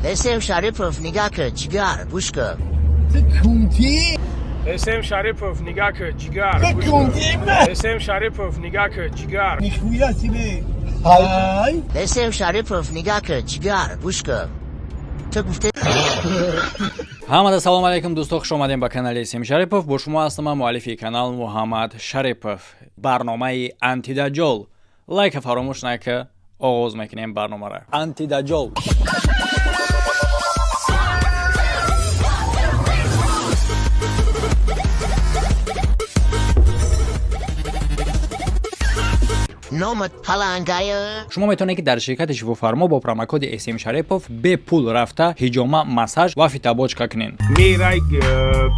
اسم شریفوف نگاه که جگر گوش کن. کنتی اسم شریفوف نگاه که جگر کنتی اسم شریفوف نگاه که جگر نخویاتی به های اسم شریفوف نگاه که جگر گوش کن. تو گفته ҳамада салом алайкум дӯстон, хуш омадем ба канали Семи Шарипов. бо шумо ҳастам ман муаллифи канал Муҳаммад Шарипов. барномаи антидаҷол. лайка фаромӯш накунед, оғоз мекунем барномаро. антидаҷол. نامت پلنگایه. шумо метавонед ки дар ширкати шифофармо бо промокоди Семи Шарипов бе пул рафта ҳиҷома, массаж ва фитобочка кунед. میرای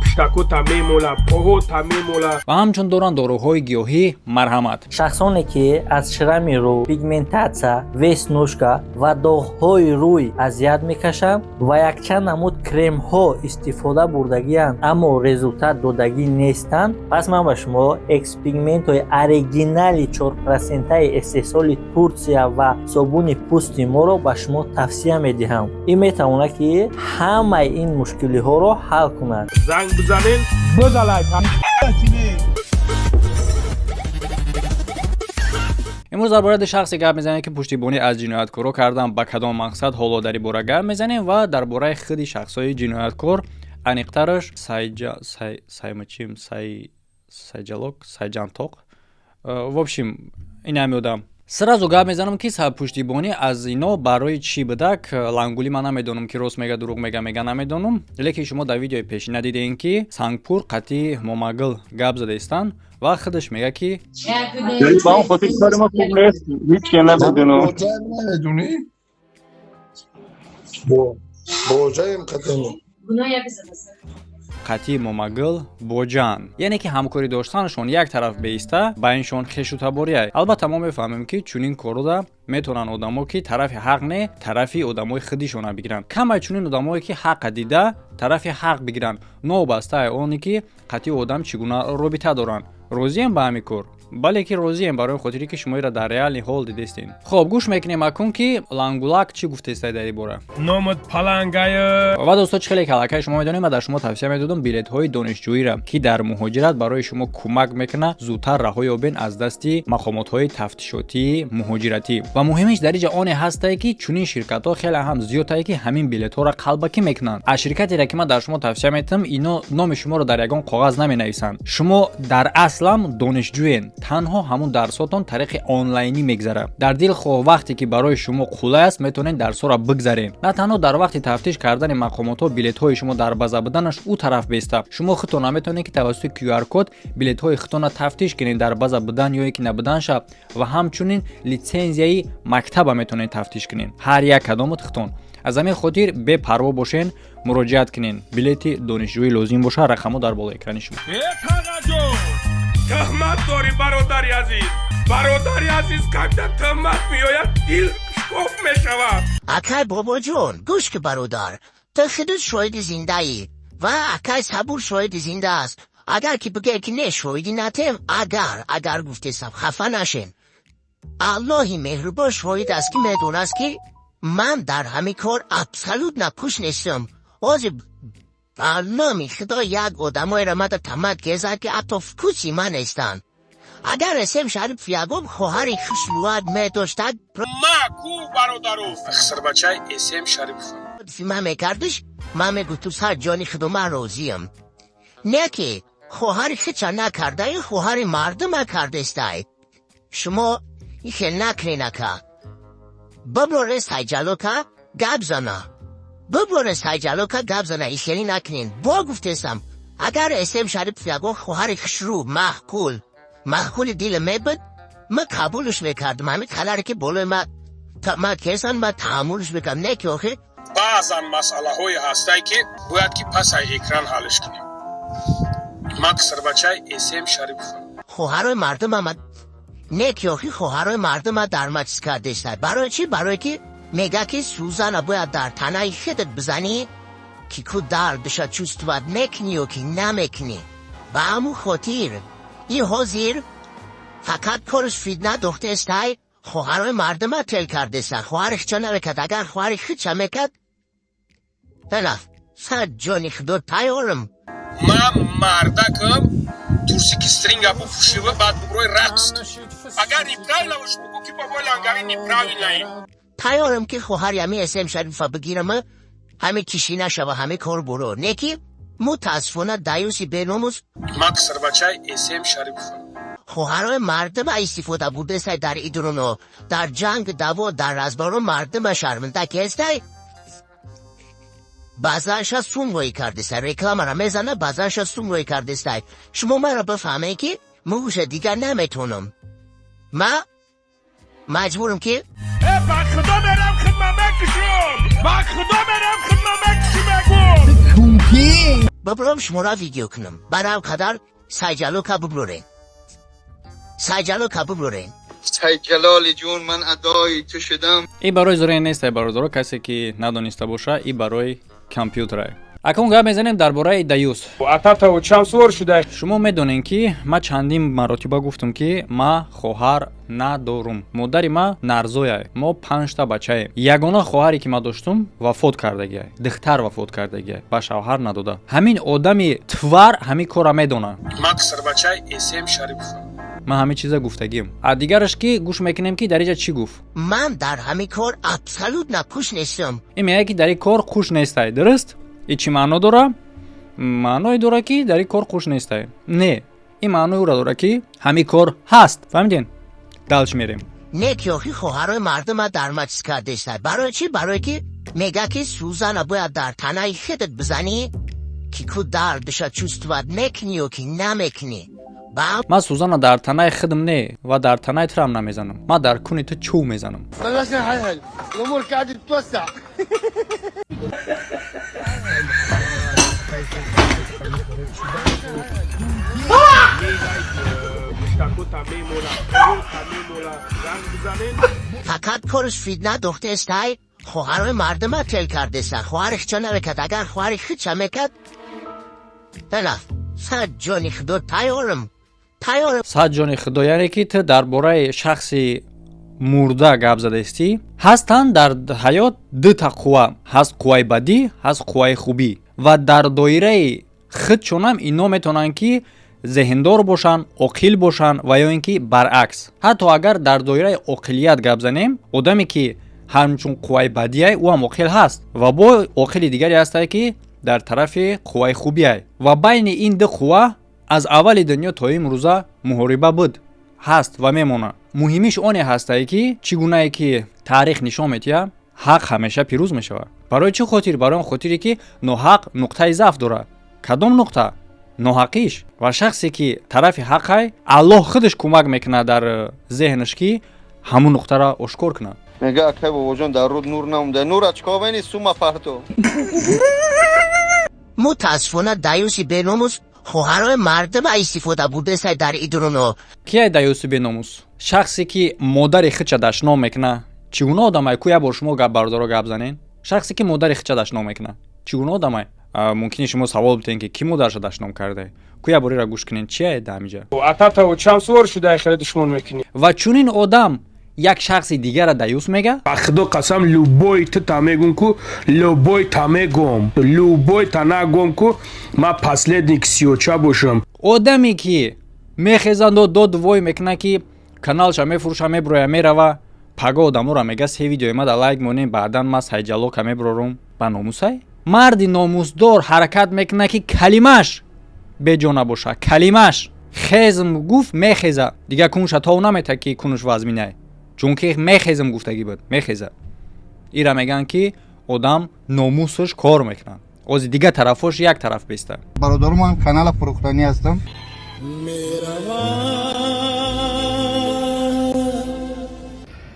پشتکوتا میمولا پاهوتا میمولا ва ҳамчун доранд доруҳои гиёҳӣ марҳамат. шахсоне ки аз шрами рӯ, пигментатсия, веснушка ва доғҳои рӯй азият мекашанд ва якчанд намуд кремҳо истифода бурдагианд, аммо результат додагӣ нестанд, пас ман ба шумо экспигментҳои оригинали 4% استحصال ترکیه و صابون پوست ما رو به شما توصیه میدهم. این میتونه که همه این مشکلی ها رو حل کند. زنگ بزنین بزنید. امروز در باره شخصی گپ میزنیم که پشتیبانی از جنایتکارا کردن با کدام مقصد، حالا در این باره گپ میزنیم و در باره خود شخصای جنایتکار انیقترش сайҷантоқ. в общем این نمیدونم. сразу гап мезанам ки пуштибонӣ аз ино барои чӣ будак лангули ман намедонам ки рост мега дурӯғ мега намедонам, лекин шумо дар видеои пешина дидем ки сангпур қатъи момагил гап задаистанд ва худаш мега ки من خودی کار ما خوب نیست هیچ که نمیدونم بوجایم قدمی қатъи момагил бо ҷан, яъне ки ҳамкорӣ доштанашон як тараф беиста ба иншон хешутабория. албатта мо мефаҳмем ки чунин коруда метавонанд одамо ки тарафи ҳақ не, тарафи одамои худишона бигиранд. камай чунин одамое ки ҳақqa дида тарафи ҳақ бигиранд, новбастаи оне ки қатъи одам чӣ гуна робита доранд. розием ба ҳамин кор? бале ки розием, барои хотире ки шумоира дар реални ҳол дидестин. хоб гӯш мекунем акун ки лангулак чӣ гуфтестай дар ин бора. نامت پلنگایه ва дӯстон, чӣ хеле калакай шумо медонем, ва дар шумо тавсия медодам билетҳои донишҷӯиро ки дар муҳоҷират барои шумо кӯмак мекунад зудтар раҳо ёбен аз дасти мақомотҳои тафтишотии муҳоҷиратӣ. ва муҳимиш дар инҷа оне ҳастае ки чунин ширкатҳо хеле ҳам зиёдтае ки ҳамин билетҳоро қалбакӣ мекунанд. аз ширкатере ки ман дар шумо тавсия метавам, ино номи шуморо дар ягон коғаз наменависанд. шумо дар аслам донишҷӯен, танҳо ҳамун дарсотон тариқи онлайнӣ мегзара. дар дил хоҳ вақте ки барои шумо қулай аст, метавонед дарсоро бигзаред. на танҳо дар вақти тафтиш кардани мақомотҳо билетҳои шумо дар база буданаш ӯ тараф беста. шумо худтон наметавонед ки тавассути QR код билетҳои худтонро тафтиш кунед дар база будан ё ки набуданша, ва ҳамчунин литсензияи мактаба метавонед тафтиш кунед. ҳар як кадомат худтон. аз ҳамин хотир бепарво бошен, муроҷиат кунед. билети донишҷӯӣ лозим боша. рақамҳо дар болои экрани шумо. تهمت داری برادری عزیز. برادری عزیز когда تهمت میآید دل شکاف میشود. اکای بابا جون گوش که برادر، تو خودت شاهد زنده ای و اکای صبور شاهد زنده است. اگر که بگه که نه شاهدی نتیم، اگر گفتستم خفه نشین. اللهی مهربان شاهد است که میدون است که من در همین کار ابسولوت نکوش نیستم. نامی خدا یک آدمای را مده تمت گذار که حتی فکوچی من نیستن. اگر اسم شریف یکم خواهر خشلوات می داشتد ما کو برادرو اخسر بچه اسم شریف فیلم میکردش، من میگفتم سر جانی خودم راضیم. نه که خواهر خچا نکرده، این خواهر مردم کرده استای. شما این خیل نکنین که ببرو رستای جلو که گب زنه. ببرو سایجالو که گب زنه ایشلی نکنین. با گفتستم اگر اسم شریف یکو خواهر خشرو محکول دیل میبود، ما قبولش میکردم. همین خلاره که بولوی ما کسان ما تحمولش بکنم. نه که آخه بعضا مسئله های هستایی که باید که پس اکران حالش کنیم. مکسر بچه اسم شریف خواهرای مردم آمد. نه که آخه خواهرای مردم در مجلس کرده است. برای چی؟ برای که میگه که سوزن باید در تنهای خودت بزنی که کود در بشه چوست باید میکنی و که نمیکنی. به همون خاطر این حاضر فقط کارش فیدنه دخته استای خواهرای مردم تل کرده است. خواهرش چه نمیکد؟ اگر خواهرش خود چه میکد طرف صد جان خدا تیارم. من مردکم ترسی که سترینگا بفوشیوه بعد بروی رقص. اگر نیپراوی نباش بگو که بابا لنگاوی نیپراوی نایی. تیارم که خواهر یمی اسم شریفه بگیرم همه کشی نشه و همه کار برو. نکی متاسفانه دایوسی بیناموز مک سربچای اسم شریفه. خواهرای مردم استفاده بوده سای در ایدرونو در جنگ دوا در رزبارو مردم شرمنده که استای بازارش از سونگوی کرده سای رکلام را میزنه بازارش از سونگوی کرده سای شما مرا بفهمه که موش دیگر نمیتونم ما مجبورم که با خدا میرم خدمت کشم با خدا میرم خدمت کشم کونتی ببرم شما را ویدیو کنم برای قدر سایجالو که ببرورین سایجالو که ببرورین سید جلال جون من ادای تو شدم. این برای زوری نیست برادر کسی که ندانسته باشه این برای کامپیوتره. اکنون گپ میزنیم درباره دیوس. اتاتا و چند سور شده شما میدونین که ما چندین مراتبه گفتم که ما خواهر ندارم. مادر ما نرزویه. ما 5 تا بچه. یگانه خواهری که ما داشتم وفات کردگی. دختر وفات کردگی. با شوهر نداده. همین آدمی توار همین کارا میدونه. مک سربچای اسم شریفه. ما همه چیزا گفتگیم. دیگرش که گوش میکنیم که در اینجا چی گفت. من در همین کار ابسولوت نکوش نیستم. این میگه که در این کار خوش نیسته. درست؟ این چی معنی داره؟ معنی داره که در این کار خوش نیسته. نه. این معنی داره که همین کار هست. فهمیدین؟ دلش میریم. نیکیاخی خواهرای مردم در مجلس کرده است. برای چی؟ برای که میگه که سوزن باید در تنهای خودت بزنی که کو دردش چوستواد میکنی و که نمیکنی. من سوزن در تنهای خودم نه و در تنهای ترم نمیزنم. من در کونی تو چو میزنم. بلشنا نحلحل الامور قاعده تتوسع. فقط کارش فیدنه دخته استای خواهرای مردم تل کرده است. خواهرش چه نمیکد اگر خواهرش چه میکد طرف صد جان خدا تیارم. صد جان خدا یعنی که تو درباره شخصی مرده گپ زده استی. هستن در حیات دو تا قوه هست، قوه بدی هست قوه خوبی و در دایره خودشون هم اینا میتونن که ذهندار باشن، عاقل باشن و یا اینکه برعکس. حتی اگر در دایره عاقلیت گپ زنیم آدمی که همچون قوه بدیه او هم عاقل هست و با عاقل دیگری هست که در طرف قوه خوبیه و بین این دو قوه از اول دنیا تا امروزه محاربه بود هست و میمونه. مهمیش آن هسته که چگونه که تاریخ نشان میده حق همیشه پیروز میشه. برای چه خاطر؟ برای اون خاطری که ناحق نقطه ضعف داره. کدام نقطه؟ ناحقیش. و شخصی که طرف حقه الله خودش کمک میکنه در ذهنش که همون نقطه را آشکار کنه. میگه اکه بابا جان در رود نور نمونده. نور اچکاوه نیست سوما پرتو. متاسفانه دایوسی بیناموز خواهرای مردم استفاده بوده سای در ایدرونو. کیه دایوسی بیناموز؟ شخصی که مادر خودش دشنام میکنه. چگونه آدمه کویا با شما گپ بردارو گپ زنین؟ شخصی که مادر خودش دشنام میکنه. چگونه آدمه؟ ممکنه شما سوال بتین که کی مادرش دشنام کرده؟ کویا بری را گوش کنین چیه دمیجه؟ اتاتا و چند سور شده خیلی دشمن میکنی و چون این آدم یک شخص دیگر را دیوس میگه. خدا قسم لوبوی تا میگم کو لوبوی تا میگم لوبوی تا نگم کو ما پسلدنیک سیوچا باشم. آدمی که میخزند و دو وای میکنه که کانالش میفروشه میبره میره پگا آدمو را میگه سی ویدیو ما دا لایک مونیم بعدا ما سایجالو که میبرم با ناموسای مرد ناموسدار حرکت میکنه که کلمش به جا نباشه. کلمش خزم گفت میخزه دیگه کنش تا نمیته که کنش وزمینه چون که میخزم گفتگی بود میخزه. ایرا میگن که آدم ناموسش کار میکنن از دیگه طرفش یک طرف بیسته. برادر من کانال فروختنی هستم.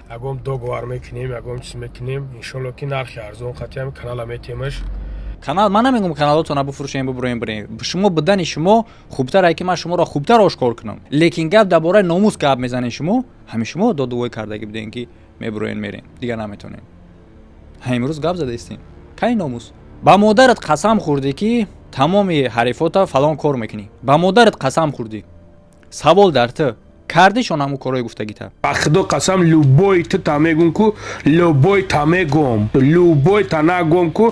اگم دو گوار میکنیم اگم چیز میکنیم انشالله که نرخ ارزون خطی هم کانال میتیمش کانال من نمیگم کانالتون رو بفروشین ببرین برین. شما بدن شما خوبتره که من شما را خوبتر آشکار کنم. لیکن گپ درباره ناموس گپ میزنین شما همه شما دو دوی کردگی بدین که میبرین میرین دیگه نمیتونین. امروز گپ زده استین کی ناموس؟ با مادرت قسم خوردی که تمام حرفاتا فلان کار میکنی. با مادرت قسم خوردی. سوال در تو кардишон ҳамун корои гуфтагита. ба худо қасам любой ту та мегум ку любой та мегум любой та нагум ку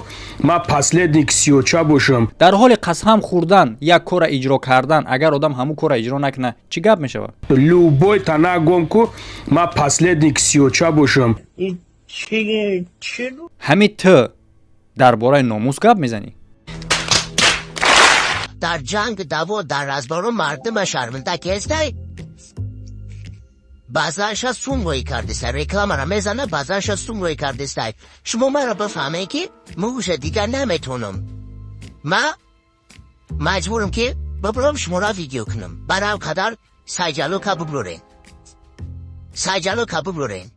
ма последник сиёча бошам. дар ҳоли қасам хӯрдан як кора иҷро кардан агар одам ҳамун кора иҷро накуна чӣ гап мешавад? любой та нагум ку ма последник сиёча бошам. ҳамин ту дар бораи номус гап мезанӣ? در جنگ دعوا در رزبارو مردم شرمنده کردی بعضیش سونگوی کرده است رکلام را میزنه بعضیش سونگوی کرده است شما مرا بفهمه که موش دیگر نمیتونم ما مجبورم که ببرم شما را ویدیو کنم برای قدر سایجالو که ببرورین سایجالو که ببرورین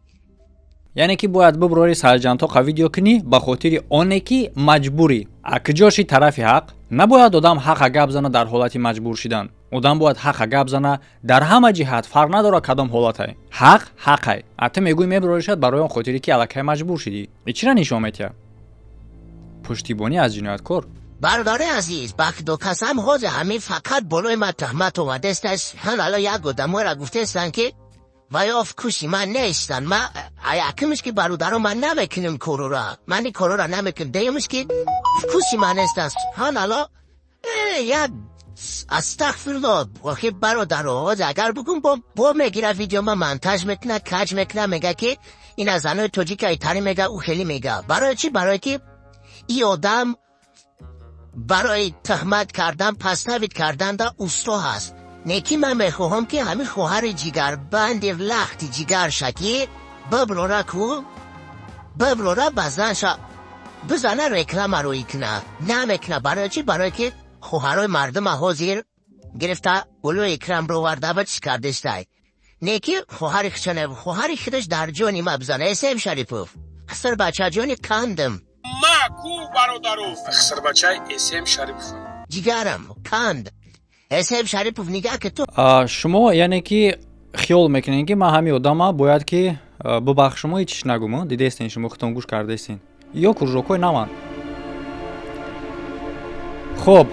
яъне ки бояд биброри сарҷантоқа видео кунӣ ба хотири оне ки маҷбурӣ акҷоши тарафи ҳақ набояд одам ҳақа гап зана дар ҳолати маҷбур шидан одам бояд ҳақа гап зана дар ҳама ҷиҳат фарқ надорад кадом ҳолатай ҳақ ҳақай ату мегӯй меброришад барои он хотире ки аллакай маҷбур шидӣ и чира нишон метиҳад пуштибонӣ аз ҷинояткор. برادر عزیز بخت و قسم حاضر همین فقط بالای من تهمت اومده است حالا یک آدم را گفته استن که وای آف کشی من نیستن من یکمش که برادرم من نمیکنم کارو را من این کارو را نمیکنم دیمش که کشی من نیستن حالا یک استغفرالله واقعی برادر آواز اگر بگم با میگیره ویدیو من منتج میکنه کج میکنه میگه که این از زنای توجیک ایتاری میگه او خیلی میگه برای چی؟ برای که این آدم برای تهمت کردن پس نوید کردن دا اوستا هست نیکی من میخواهم که همین خواهر جیگر بندی لختی جیگر شکی ببراره کو ببراره بزنشا بزنه رکلام روی کنه نمیکنه برای چی؟ برای که خواهرای مردم حاضر گرفته بلو اکرام رو ورده و چی کرده استای نیکی خواهر خچنه خواهر خودش در جانی ما بزنه اسم شریفوف اصلا بچه جانی کندم ما کو برادرو اخسر بچه اسم شریفوف جیگرم کند اسم شریفوف نگاه که تو шумо яъне ки хиёл мекунед ки ман ҳамин одама бояд ки бубахшумо ҳеҷ нагум дидестен шумо худтон гӯш кардестен ё кружокҳои наван. хуб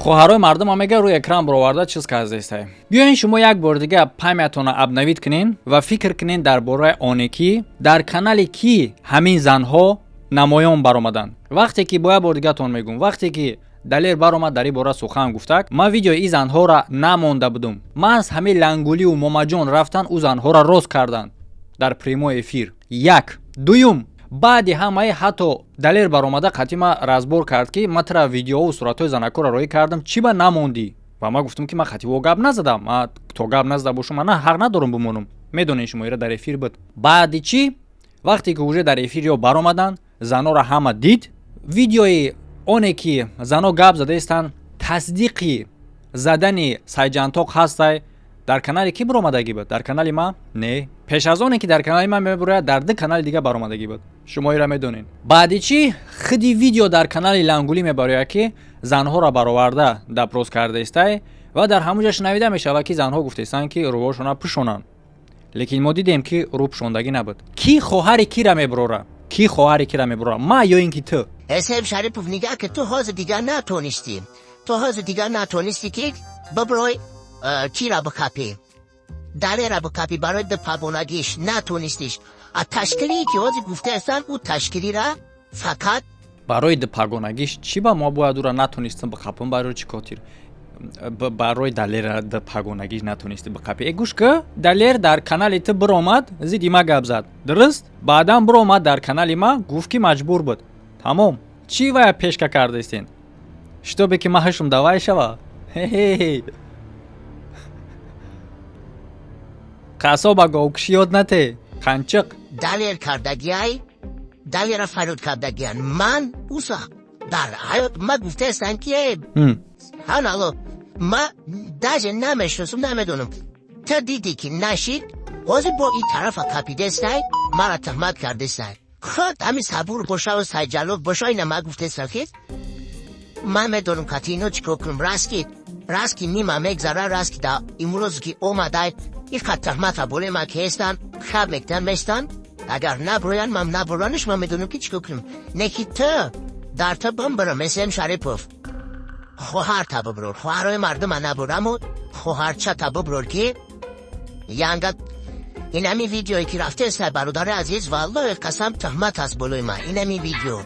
хоҳарои мардум мега рӯи экран бароварда чиз кардестае. биёин шумо як бор дига памятона абнавид кунен ва фикр кунен дар бораи оне ки дар канали ки ҳамин занҳо намоён баромаданд. вақте ки бо як бор дигатон мегӯм вақте ки далер баромад дар ин бора сухан гуфтак ман видеои ин занҳоро намонда будум маҳз ҳамин лангулиу момаҷон рафтан ӯ занҳоро рост карданд дар прямой эфир. як дуюм баъди ҳамаи ҳатто далер баромада қатима разбор кард ки ман тара видеоу суратҳои занакоро роӣ кардам чӣ ба намондӣ ва ман гуфтам ки ман қативо гап назадам ман то гап назада бошам ман ҳақ надорам бимонам медонед шумо ира дар эфир буд. баъди чӣ вақте ки уже дар эфир ё баромаданд заноро ҳама дид видеои оне ки зано гап задаистанд тасдиқи задани сайҷантоқ ҳастай дар канали ки баромадагӣ буд дар канали ман не пеш аз оне ки дар канали ман мебурояд дар ду канали дига баромадагӣ буд шумо ира медонед. баъди чӣ худи видео дар канали лангулӣ мебарояд ки занҳоро бароварда допрос кардаистай ва дар ҳамон ҷо шунавида мешавад ки занҳо гуфтаистанд ки рӯҳошона пӯшонанд лекин мо дидем ки рӯ пӯшондагӣ набуд. ки хоҳари кира мебарора ки хоҳари кира мебарора ма ё ин ки ту اسم شریفوف نگاه که تو حاضر دیگر نتونستی تو حاضر دیگر نتونستی که ببروی چی را بکپی دلی را بکپی برای ده پابونگیش نتونستیش تشکیلی که حاضر گفته استن او تشکیلی را فقط барои дпагонагиш чӣ ба мо бояд ӯро натонистам бихапам барои чӣ котир барои далера дпагонагиш натонистӣ бихапӣ гӯш ка далер дар канали ту биромад зидди ма гап зад дуруст баъдан биромад дар канали ма гуфт ки маҷбур буд тамом чӣ вая пешка кардаистен шитобе ки ма ҳушум давай шава қасо ба говкушӣ ёд нате қанчиқ دلیر کردگیای دلیر را فرود کردگیان من اوسا در حیات ما گفته استن که حالا ما داجه نمیشناسم نمیدونم تا دیدی که نشید حاضر با این طرف کپیده استای ما را تهمت کرده استای خود همین صبور باشه و سجلوف باشه اینا ما گفته استن که من میدونم که اینو چیکار کنم راست که نیمه میگذره راست که در امروز که اومده این خط تهمت را بوله ما که استن خواب میکنن میستن اگر نبروین من نبرانش من میدونم که چیکار کنم نکی تو در تا برم مثل شریپوف خواهر تا ببرور خواهرای مردم نبرم و خواهر چه تا ببرور که یانگت این همی ویدیویی که رفته است برادر عزیز والله قسم تهمت است بلوی من این همی ویدیو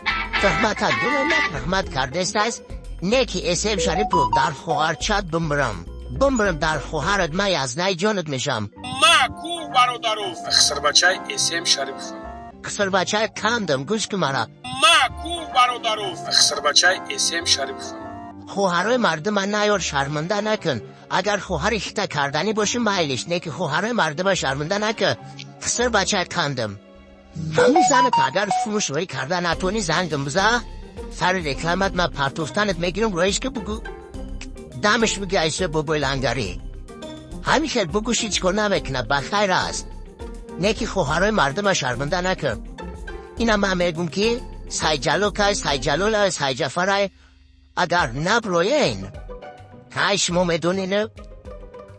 تهمت است بلوی من تهمت کرده است نه که اسم شریپوف در خواهر چت بمبرم در خواهرت من از نای جانت میشم ما کو برادرو خسر بچه اسم شریف قصر بچه کندم گوش که مرا ما کو برادرو خسر بچه اسم شریف خواهرای مردم من نیار شرمنده نکن اگر خواهر اخته کردنی باشه مایلش نه که خواهرای مردم شرمنده نکن قصر بچه کندم همین زنت اگر فروش روی کرده نتونی زنگم بزه سر رکلمت من پرتوفتنت میگیرم رویش که بگو دمش بگی ایسه بابای لنگری همیشه بگوش هیچ کار نمیکنه بخیر است نه که خواهرای مردم شرمنده نکن اینم من میگم که سای جلال سای جفرای اگر نبروین که شما میدونین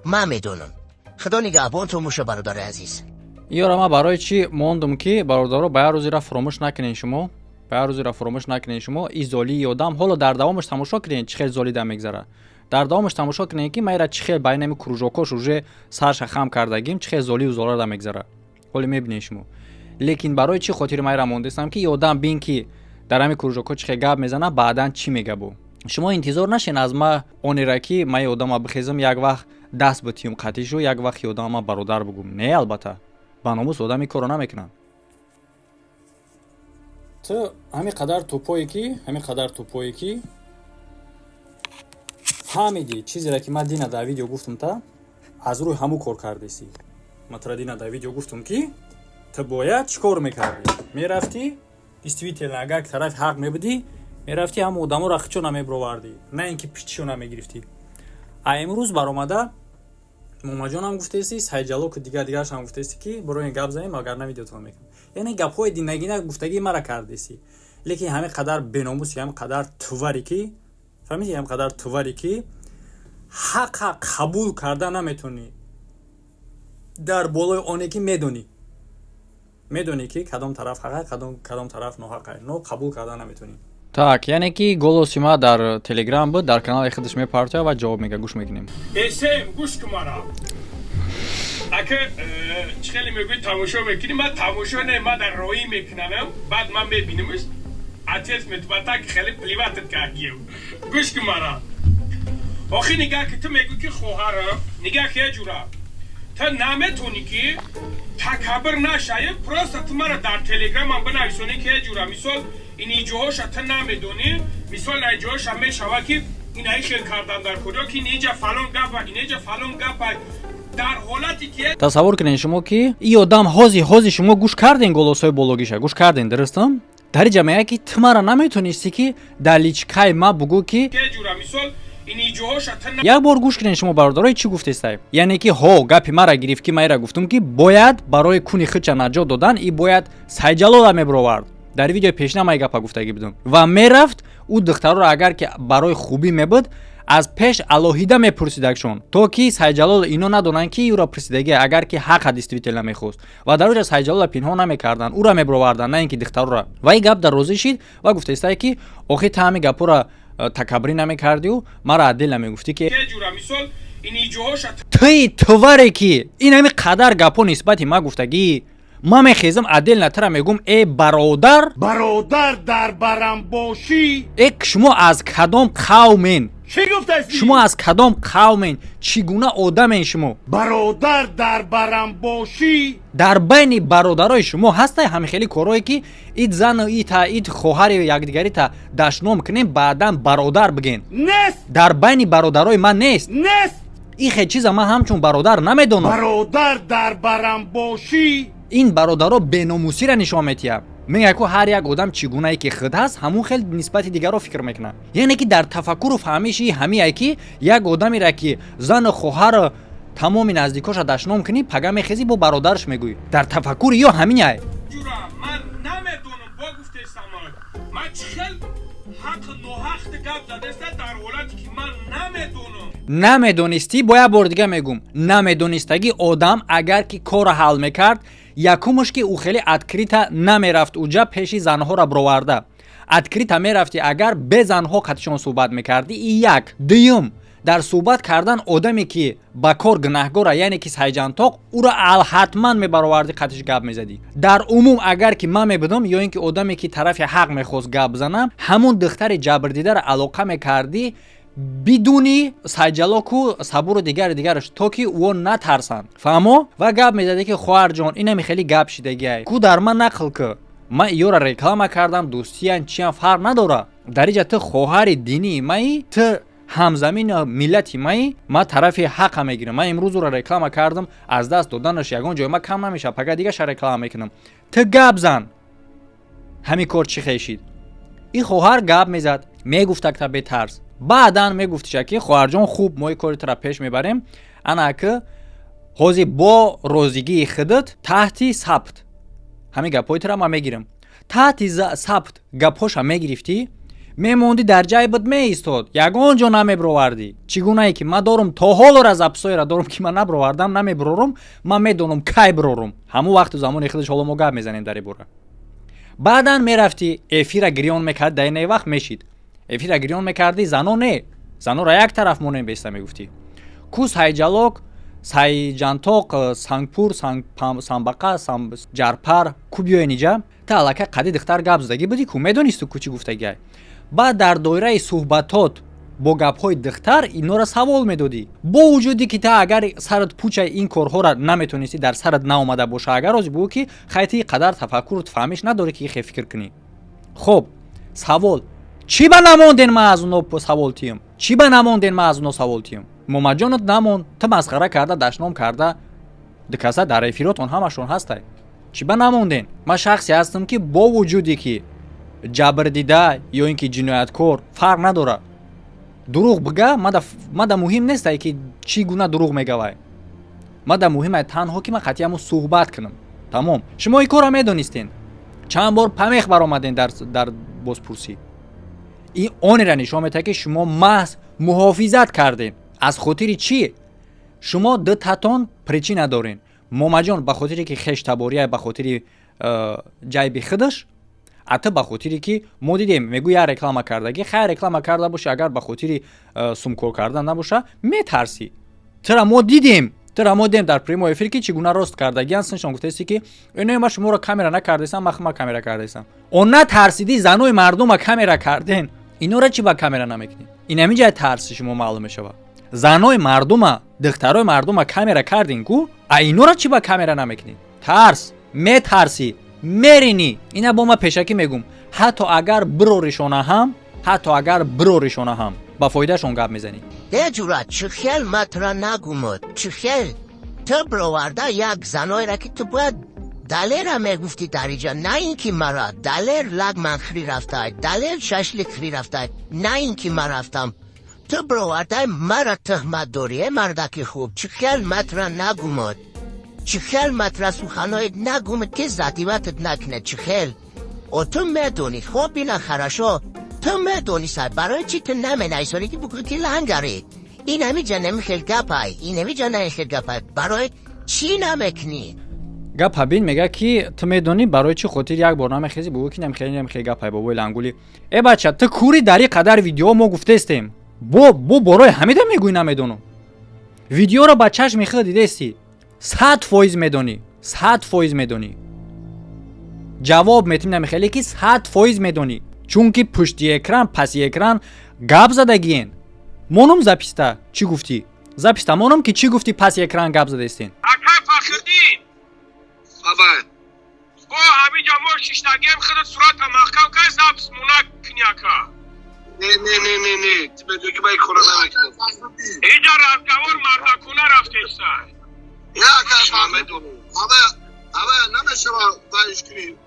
من میدونم خدا نگهبان تو موشه برادر عزیز یارا ما برای چی موندم که برادرها باید روزی را فراموش نکنین شما باید روزی را فراموش نکنین شما این زالی یادم حالا در دوامش تماشا کنین چه خیلی زالی دم میگذره در دوامش تماشا کنین که ما را چه خیلی بین کروژاکاش روزه سرش خم کردگیم چه خیلی زالی و زالا دم میگذره حالا میبینین شما لیکن برای چی خاطر ما را موندستم که یادم بین که در همین کروژاکا چه خیلی گپ میزنه بعدن چی میگه بو شما انتظار نشین از ما اون را که ما یادم بخیزم یک وقت دست بتیم قطیشو یک وقت یادم برادر بگم نه البته با ناموس آدم این کارو نمیکنن تو همین قدر توپایی که فهمیدی چیزی را که من دینا در ویدیو گفتم تا از روی همو کار کردیسی من دینا در ویدیو گفتم که تو باید چیکار میکردی میرفتی استویتل اگر طرف حق میبودی میرفتی هم آدمو را خچو نمیبروردی نه اینکه پیچشو نمیگرفتی امروز برآمده موما جان هم گفته استی سایجالو که دیگرش هم گفته استی که برو این گپ زنیم اگر نه ویدیو تو میکنم یعنی گپ‌های دیندگی گفتگی مرا کردیسی لیکن همه قدر بناموسی هم قدر تووری که فهمیدی هم قدر تووری که حق قبول کردن نمیتونی در بالای اونی که میدونی که کدام طرف حقه کدام طرف ناحقه نو قبول کردن نمیتونی так یعنی که گولوسی ما در تلگرام بود در کانال خودش میپرته و جواب میگه گوش میکنیم اسم گوش کمارا اگه خیلی میگوی تماشا میکنی من تماشا نه من در روی میکنم بعد من میبینمش اتیس متبتا که خیلی پلیواتت کاگیو گوش کمارا آخی نگاه که تو میگوی که خواهرم نگاه که جورا تا نمیتونی که تکبر نشایه پروست تو مرا در تلگرام هم بنویسونی که جورا مثال اینی جوهاش تا نمیدونی مثال اینجاش هم میشوه که این های خیل کردن در کجا که اینجا فلان گفت اینجا فلان گفت در حالتی که تصور کنین شما که این آدم هازی شما گوش کردین گلوسای بولوگیشه گوش کردین درستم در جمعه که تمارا نمیتونستی که دلیچکای ما بگو که جورا مثال اینی جوهاش تا یک بار گوش کنین شما برادرای چی گفته استای یعنی که ها گپی مرا گرفت که من را گفتم که باید برای کونی خچ نجات دادن ای باید سایجالو میبرورد در ویدیو پیشنهاد ما گپا گفتگی بدم و میرفت او دختر را اگر که برای خوبی میبود از پیش الوهیده میپرسیدکشون تو کی سایجالال اینو ندونن که او را پرسیدگی اگر که حق دیستویتل نمیخواست و در روز سایجالال پنهان نمیکردن او را میبروردن نه اینکه دختر را و این گپ در روزی شد و گفته است که آخه تامی گپو را تکبری نمیکردی و مرا عدل نمیگفتی که جورا مثال اینی جوهاش توی تواره که این همین قدر گپو نسبتی ما گفتگی ما میخیزم عدل نتر میگم ای برادر در برم باشی شما از کدام قومین چی گفته شما از کدام قومین چگونه آدمین شما برادر در برم باشی در بین برادرای شما هسته همین خیلی کارهایی که اید زن و اید خواهر یکدیگری تا دشنام کنین بعدا برادر بگین نیست در بین برادرای من نیست این خیلی چیز من همچون برادر نمیدونم برادر در برم باشی این برادرها بیناموسی را نشان میتیه میگه که هر یک آدم چگونه ای که خود هست همون خیلی نسبت دیگر رو فکر میکنه یعنی که در تفکر و فهمیشی همین ای که یک آدمی را که زن و خواهر تمام نزدیکاش دشنام کنی پگه میخیزی با برادرش میگوی در تفکر یا همین ای جورا من نمیدونم با گفته سامان من خیلی حق نوحق گپ زده در حالتی که من نمیدونستی باید بار دیگه میگم نمیدونستگی آدم اگر که کار حل میکرد якумш ки ӯ хеле открита намерафт уҷа пеши занҳоро бироварда открита мерафти агар бе занҳо қатишон суҳбат мекардӣ и як дуюм дар суҳбат кардан одаме ки ба кор гунаҳгора яъне ки сайҷантоқ ӯро ҳатман мебаровардӣ қатиш гап мезадӣ дар умум агар ки ман мебудам ё ин ки одаме ки тарафи ҳақ мехост гап занам ҳамун духтари ҷабрдидаро алоқа мекардӣ бидуни сайҷалоку сабуру дигараш то ки ӯо натарсанд фаҳмо ва гап мезадӣ ки хоҳарҷон инами хеле гап шидагиай ку дар ман нақл ки ман иёро реклама кардам дӯстиян чиян фарқ надора дариҷа ту хоҳари динии маи ту ҳамзамини миллати маи ман тарафи ҳақqa мегирам ман имрӯз ӯро реклама кардам аз даст доданаш ягон ҷой ма кам намешавад пага дигаша реклама мекунам ту гап зан ҳамин кор чӣ хешид ин хоҳар гап мезад мегуфтакта бетарс баъдан мегуфтиша ки хоҳарҷон хуб мо кори тура пеш мебарем ана ки ҳозир бо розигии худат таҳти сабт ҳамин гапҳои тура ман мегирам таҳти сабт гапҳоша мегирифтӣ мемонди дар ҷайбат меистод ягон ҷо намебировардӣ чӣ гунае ки ман дорум то ҳолора записоеро дорум ки ман набировардам намебирорум ман медонам кай бирорум ҳамун вақту замони худаш ҳоло мо гап мезанем дар ин бора баъдан мерафтӣ эфира гирён мекард дар ин вақт мешид эфира гирён мекардӣ зано не занора як тараф монем беста мегуфтӣ ку сайҷалок сайҷантоқ сангпур самбақа ҷарпар ку биёен иҷа та аллакай қади духтар гап задагӣ будӣ ку медонисту ку чӣ гуфтагиай баъд дар доираи суҳбатот бо гапҳои духтар инора савол медодӣ бо вуҷуди ки та агар сарат пучай ин корҳоро наметонистӣ дар сарат наомада боша агар рози бигӯ ки хайти қадар тафаккурут фаҳмиш надорӣ ки хе фикр кунӣ хоб савол чӣ ба намонден ман аз уно савол тиём чӣ ба намонден ман аз уно савол тиём момаҷонат намонд ту масхара карда дашном карда дикаса дар эфирот он ҳамашон ҳастай чӣ ба намонден ман шахсе ҳастам ки бо вуҷуди ки ҷабрдида ё ин ки ҷинояткор фарқ надора дурӯғ бига мада муҳим нестай ки чӣ гуна дурӯғ мегавай мада муҳимай танҳо ки ман қатъиаму суҳбат кунам тамом шумо ин корро медонистен чанд бор памех баромаден дар бозпурсӣ ин онеро нишон медиҳад ки шумо маҳз муҳофизат кардем аз хотири чӣ шумо дутатон причина дорен момаҷон ба хотире ки хештабория ба хотири ҷайби худаш а ту ба хотире ки мо дидем мегӯ як реклама кардагӣ хайр реклама карда боша агар ба хотири сумкор кардан набоша метарсӣ чара мо дидем дар прямой эфир ки чӣ гуна рост кардагиан нишон гуфтаисти ки инои ма шуморо камера накардесам ма камера кардесам он натарсидӣ занои мардума камера карден инора чӣ ба камера намекунед ин ҳамин ҷай тарси шумо маълум мешавад занои мардума духтарои мардума камера кардин ку а инора чӣ ба камера намекунед тарс метарсӣ меринӣ ина бо ма пешакӣ мегум ҳатто агар бироришона ҳам ба фоидашон гап мезанӣ деҷура чӣ хел матра нагумад чӣ хел ту бироварда як заноеро ки ту бояд далера мегуфти дар инҷа на ин ки мара далер лагман хӯри рафтай далер шашлик хӯри рафтай на ин ки ман рафтам ту бировардай мара тӯҳмат дорӣ мардаки хуб чӣ хел матра нагумад чӣ хел матра суханои нагумад ки задиватат накунад чӣ хел о ту медонӣ хоб ина харашо ту медонисай барои чӣ ту наменайсонӣ ки букӯ ки лангари ин ҳамиҷа намихел гапай ин ҳамиҷа намихел гапай барои чӣ намекунӣ гап ҳабин мега ки ту медонӣ барои чӣ хотир як бор намехезӣ бигӯ ки намехел гапай бобои лангули бача ту кури дар ин қадар видео мо гуфтестем бо борои ҳамида мегӯӣ намедонам видеоро ба чашми худ дидестӣ 100% медонӣ 100% медонӣ ҷавоб метим намехеле ки 100% медонӣ чунки пушти экран паси экран гап задагиен монум записта чӣ гуфтӣ записта монум ки чӣ гуфтӣ паси экран гап задестен ака фахриддин خبر бо ҳамиҷа мо шиштагием худ сурата маҳкам кай запис мунак княка نه تو بگی با این کارو نمیکنم اینجا رفتگار مردکونه رفتشتن یا اگر فهمیدونم اما نمیشه با دایش کنیم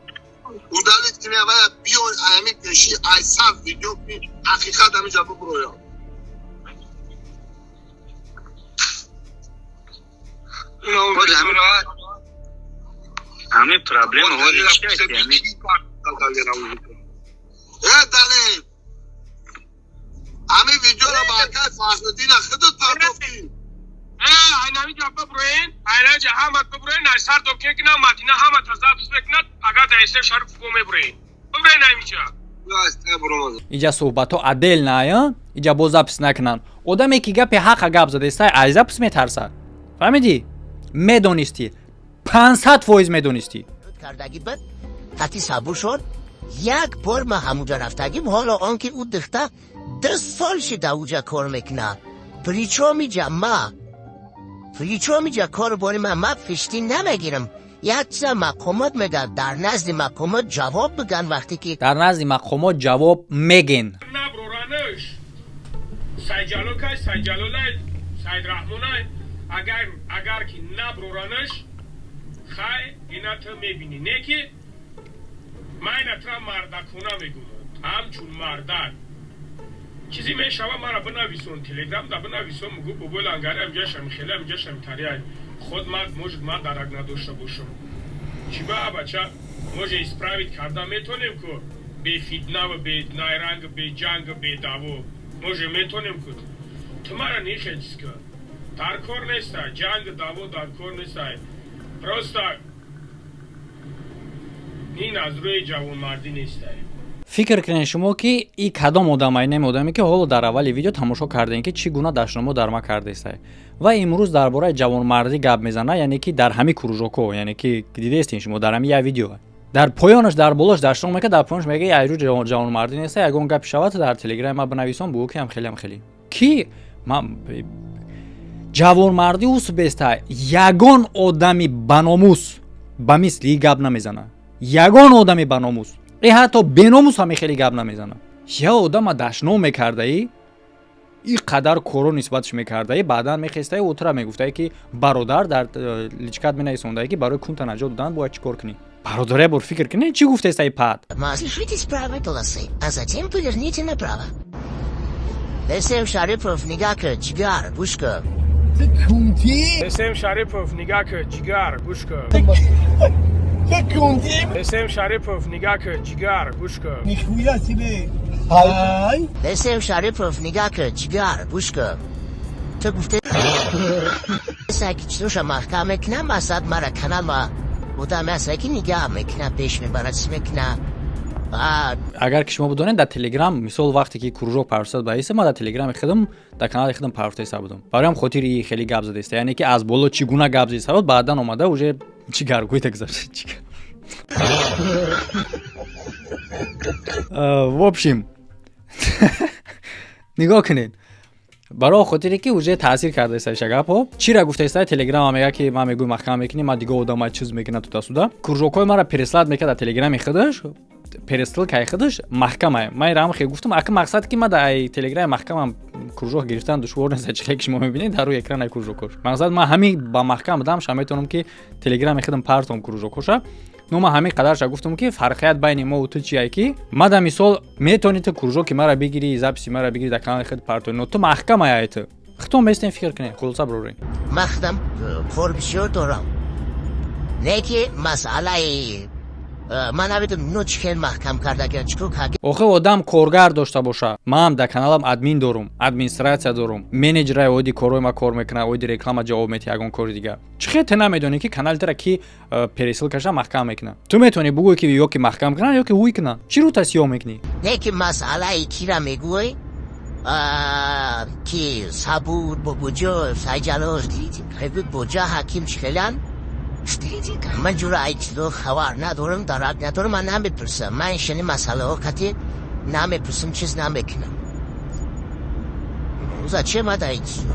اون دلیت کنی اما بیون امی کشی ایسان ویدیو کنی حقیقت همیجا ببرویم همه پرابلم هولی چیه دلیل همه ویدیو رو برکت فخردین خودت پرداختی اینمی جا ببروین اینجا همت ببرین از سر تو که نه مدینه همت از دست بکنه اگر دایسته شرف کومه برین ببرین نمیشه اینجا صحبت ها عدل نه اینجا با زپس نکنن آدمی که گپ حق گپ زده است از زپس میترسه فهمیدی میدونستی 500% میدونستی کردگی بعد حتی صبور شد یک بار ما همونجا رفتگیم حالا آنکه او دخته 10 سال شده اوجا کار میکنه پریچو میجا کار باری ما فشتی نمیگیرم یک مقامات میگن در نزد مقامات جواب بگن وقتی که در نزد مقامات جواب میگن نبرورانش سیجالو که سیجالو لای سید رحمونای اگر که نبرورانش خای اینا تو میبینی نه که من اترا مردکونه میگم همچون مردک چیزی میشوه مرا بنویسون تلگرام دا بنویسون مگو ببول انگاره امجا شمیخیله امجا شمیتریه خود ما درک نداشته باشم چی با بچه موجه اسپراویت کرده میتونیم که به فیدنه و به نایرنگ به جنگ به دعوا موجه میتونیم که تو مرا نیخه چیز که در کار نیسته جنگ دعوا در کار نیسته پروستا این از روی جوان مردی نیسته فکر کنین شما که این کدام آدمی که حالا در اول ویدیو تماشا کردین که چی گونه داشنامه در ما کرده است و امروز درباره جوانمردی گپ میزنه یعنی که در همین کروژوکو یعنی که دیده استین شما در همین ویدیو در پایانش در بالاش داشنامه که در پایانش میگه ایرو جوانمردی نیست اگه گپ شود در تلگرام ما بنویسم بگو که هم خیلی کی من جوانمردی اوس بسته یگان آدمی بناموس با مثلی گپ نمیزنه یگان آدمی بناموس ای حتی بناموس هم خیلی گپ نمیزنه یا آدم داشنامه میکرده ای قدر کورو نسبتش میکرده ای بعدا میخسته ای اوترا میگفته که برادر در لیچکات مینایسونده که برای کونت نجات دادن باید چیکار کنی برادره بر فکر کنی چی گفته است ای پد Слушайте справа полосы, а затем поверните направо. Лесем Шарипов, Нигака, Чигар, Бушка. اسم شریفوف نگاه که جگر گوش کن اسم شریفوف نگاه که جگر گوش کن لسیم شریفوف نگاه که جگر بوشکه تو گفته ساکی چطورش محکم میکنم مساد مرا کنم و بودم ساکی نگاه میکنم پیش میبرد میکنم اگر که شما بدونید در تلگرام مثال وقتی که کروژو پرسد باعث ما در تلگرام خودم در کانال خودم پرورده حساب بودم برایم خاطر این خیلی گپ زده است یعنی که از بالا چگونه گپ زده است بعدا اومده اوجه چیکار گوی تگذاشت چیکار в общем نگاه کنید برای خاطری که اوجه تاثیر کرده است شگاپو چی را گفته است تلگرام میگه که ما میگم محکم میکنیم ما دیگه آدم چیز میکنه تو دستودا کروژوکوی ما را پرسلاد میکرد در تلگرام خودش پرستل که خودش محکمه من رام خیلی گفتم اگه مقصد که ما در تلگرام محکمم کروژو گرفتن دشوار نیست چه که شما میبینید در روی اکران کروژوکوش مقصد ما همین با محکم دادم شما میتونم که تلگرام خودم پارتم کروژوکوشا نو ما همین قدرش گفتم که فرقیت بین ما و تو چیه کی ما در مثال میتونید کروژو که مرا بگیری زاپسی مرا بگیری در کانال خود پارتون نو تو محکمه ایت خودتون میستین فکر کنید خلاص برورین مخدم فربشو دارم نه که مسئله من نمیدونم نو چیکن محکم کرده که چیکو که آخه آدم کارگر داشته باشه من هم در کانالم ادمین دارم ادمنستراتسیا دارم منیجر اودی کارو ما کار میکنه اودی رکلام جواب میده یگان کار دیگه چخه ته نمیدونی که کانال تر کی پرسل کشه محکم میکنه تو میتونی بگوی که یا که محکم کنه یا که وی کنه چی رو تاسیو میکنی نه که مسئله کی را میگوی که صبور با بوجا سایجالوش دیدی بوجا حکیم چخلان من جورا ایچلو خوار ندارم درک ندارم من نمیپرسم من شنی مسئله ها کتی نمیپرسم چیز نمیکنم اوزا چه مده ایچلو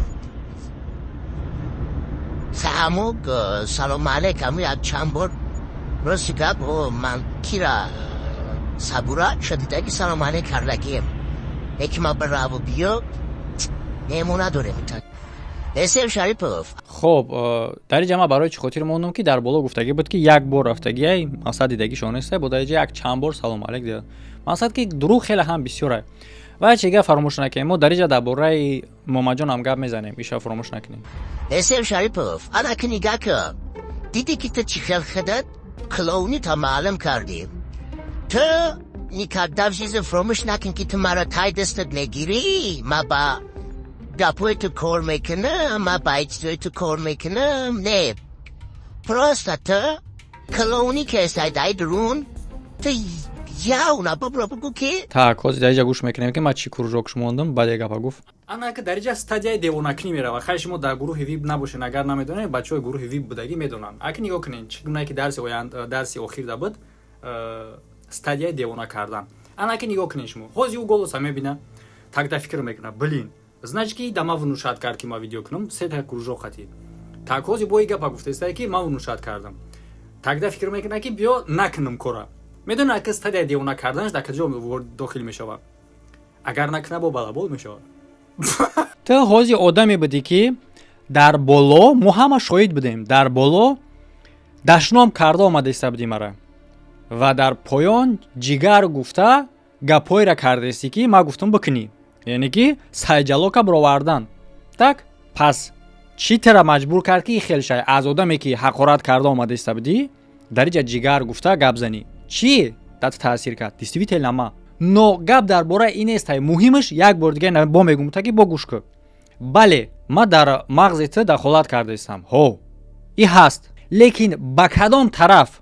سلامو سلام علیکم یک چند بار راستی که من کی را صبورا شدیده که سلام علیک کردگیم یکی ما براو بیو نمونه داره میتن اسم شریفوف خب در اینجا ما برای چه خاطر موندم که در بالا گفتگی بود که یک بار رفتگی مقصد دیدگی شونسته بود اینجا یک چند بار سلام علیک دید مقصد که دروغ خیلی هم بسیاره و چیگه فراموش نکنیم ما در اینجا درباره ماماجان هم گپ میزنیم ایشا فراموش نکنیم اسم شریفوف انا که نگاه که دیدی که تو چی خیل خدت کلونی تا معلوم کردی تو نیکار دفجیز فراموش نکن که تو مرا تای دستت نگیری ما با گپوی تو کار میکنم ما باید توی تو کار میکنم نه просто та клоуни که استای درون та яуна попробуй ки так ҳозир дариҷа гӯш мекунем ки ман чӣ кружок шумондам баъде гапа гуфт ана ки дариҷа стадияи девонакунӣ мерава хай шумо дар гурӯҳи виб набошед агар намедонед бачаҳои гурӯҳи виб будагӣ медонанд аки нигоҳ кунед чӣ гуна ки дарси охир буд стадияи девона кардан ана ки нигоҳ кунед шумо ҳозир ӯ голоса мебина такда фикр мекуна блин значит ки дама внушад кард ки ман видео кунам сета кружок хати так ҳозир бо ин гапа гуфтестай ки ман внушад кардам такда фикр мекуна ки биё накунам кора медонад ки стадияи девона карданаш дар каҷо дохил мешавад агар накуна бо балабол мешавад ту ҳозир одаме будӣ ки дар боло мо ҳама шоҳид будем дар боло дашном карда омадеста будӣ мара ва дар поён ҷигар гуфта гапҳоеро кардесӣ ки ман гуфтам бикунӣ яъне ки сайҷалока бировардан так пас чӣ тара маҷбур кард ки хел шай аз одаме ки ҳақорат карда омадеста будӣ дариҷа ҷигар гуфта гап занӣ чӣ дат таъсир кард действительно ма но гап дар бораи ин нестай муҳимаш як бор дига бо мегум таки бо гӯш кӯ бале ма дар мағзи ту дахолат кардастам ҳо и ҳаст лекин ба кадом тараф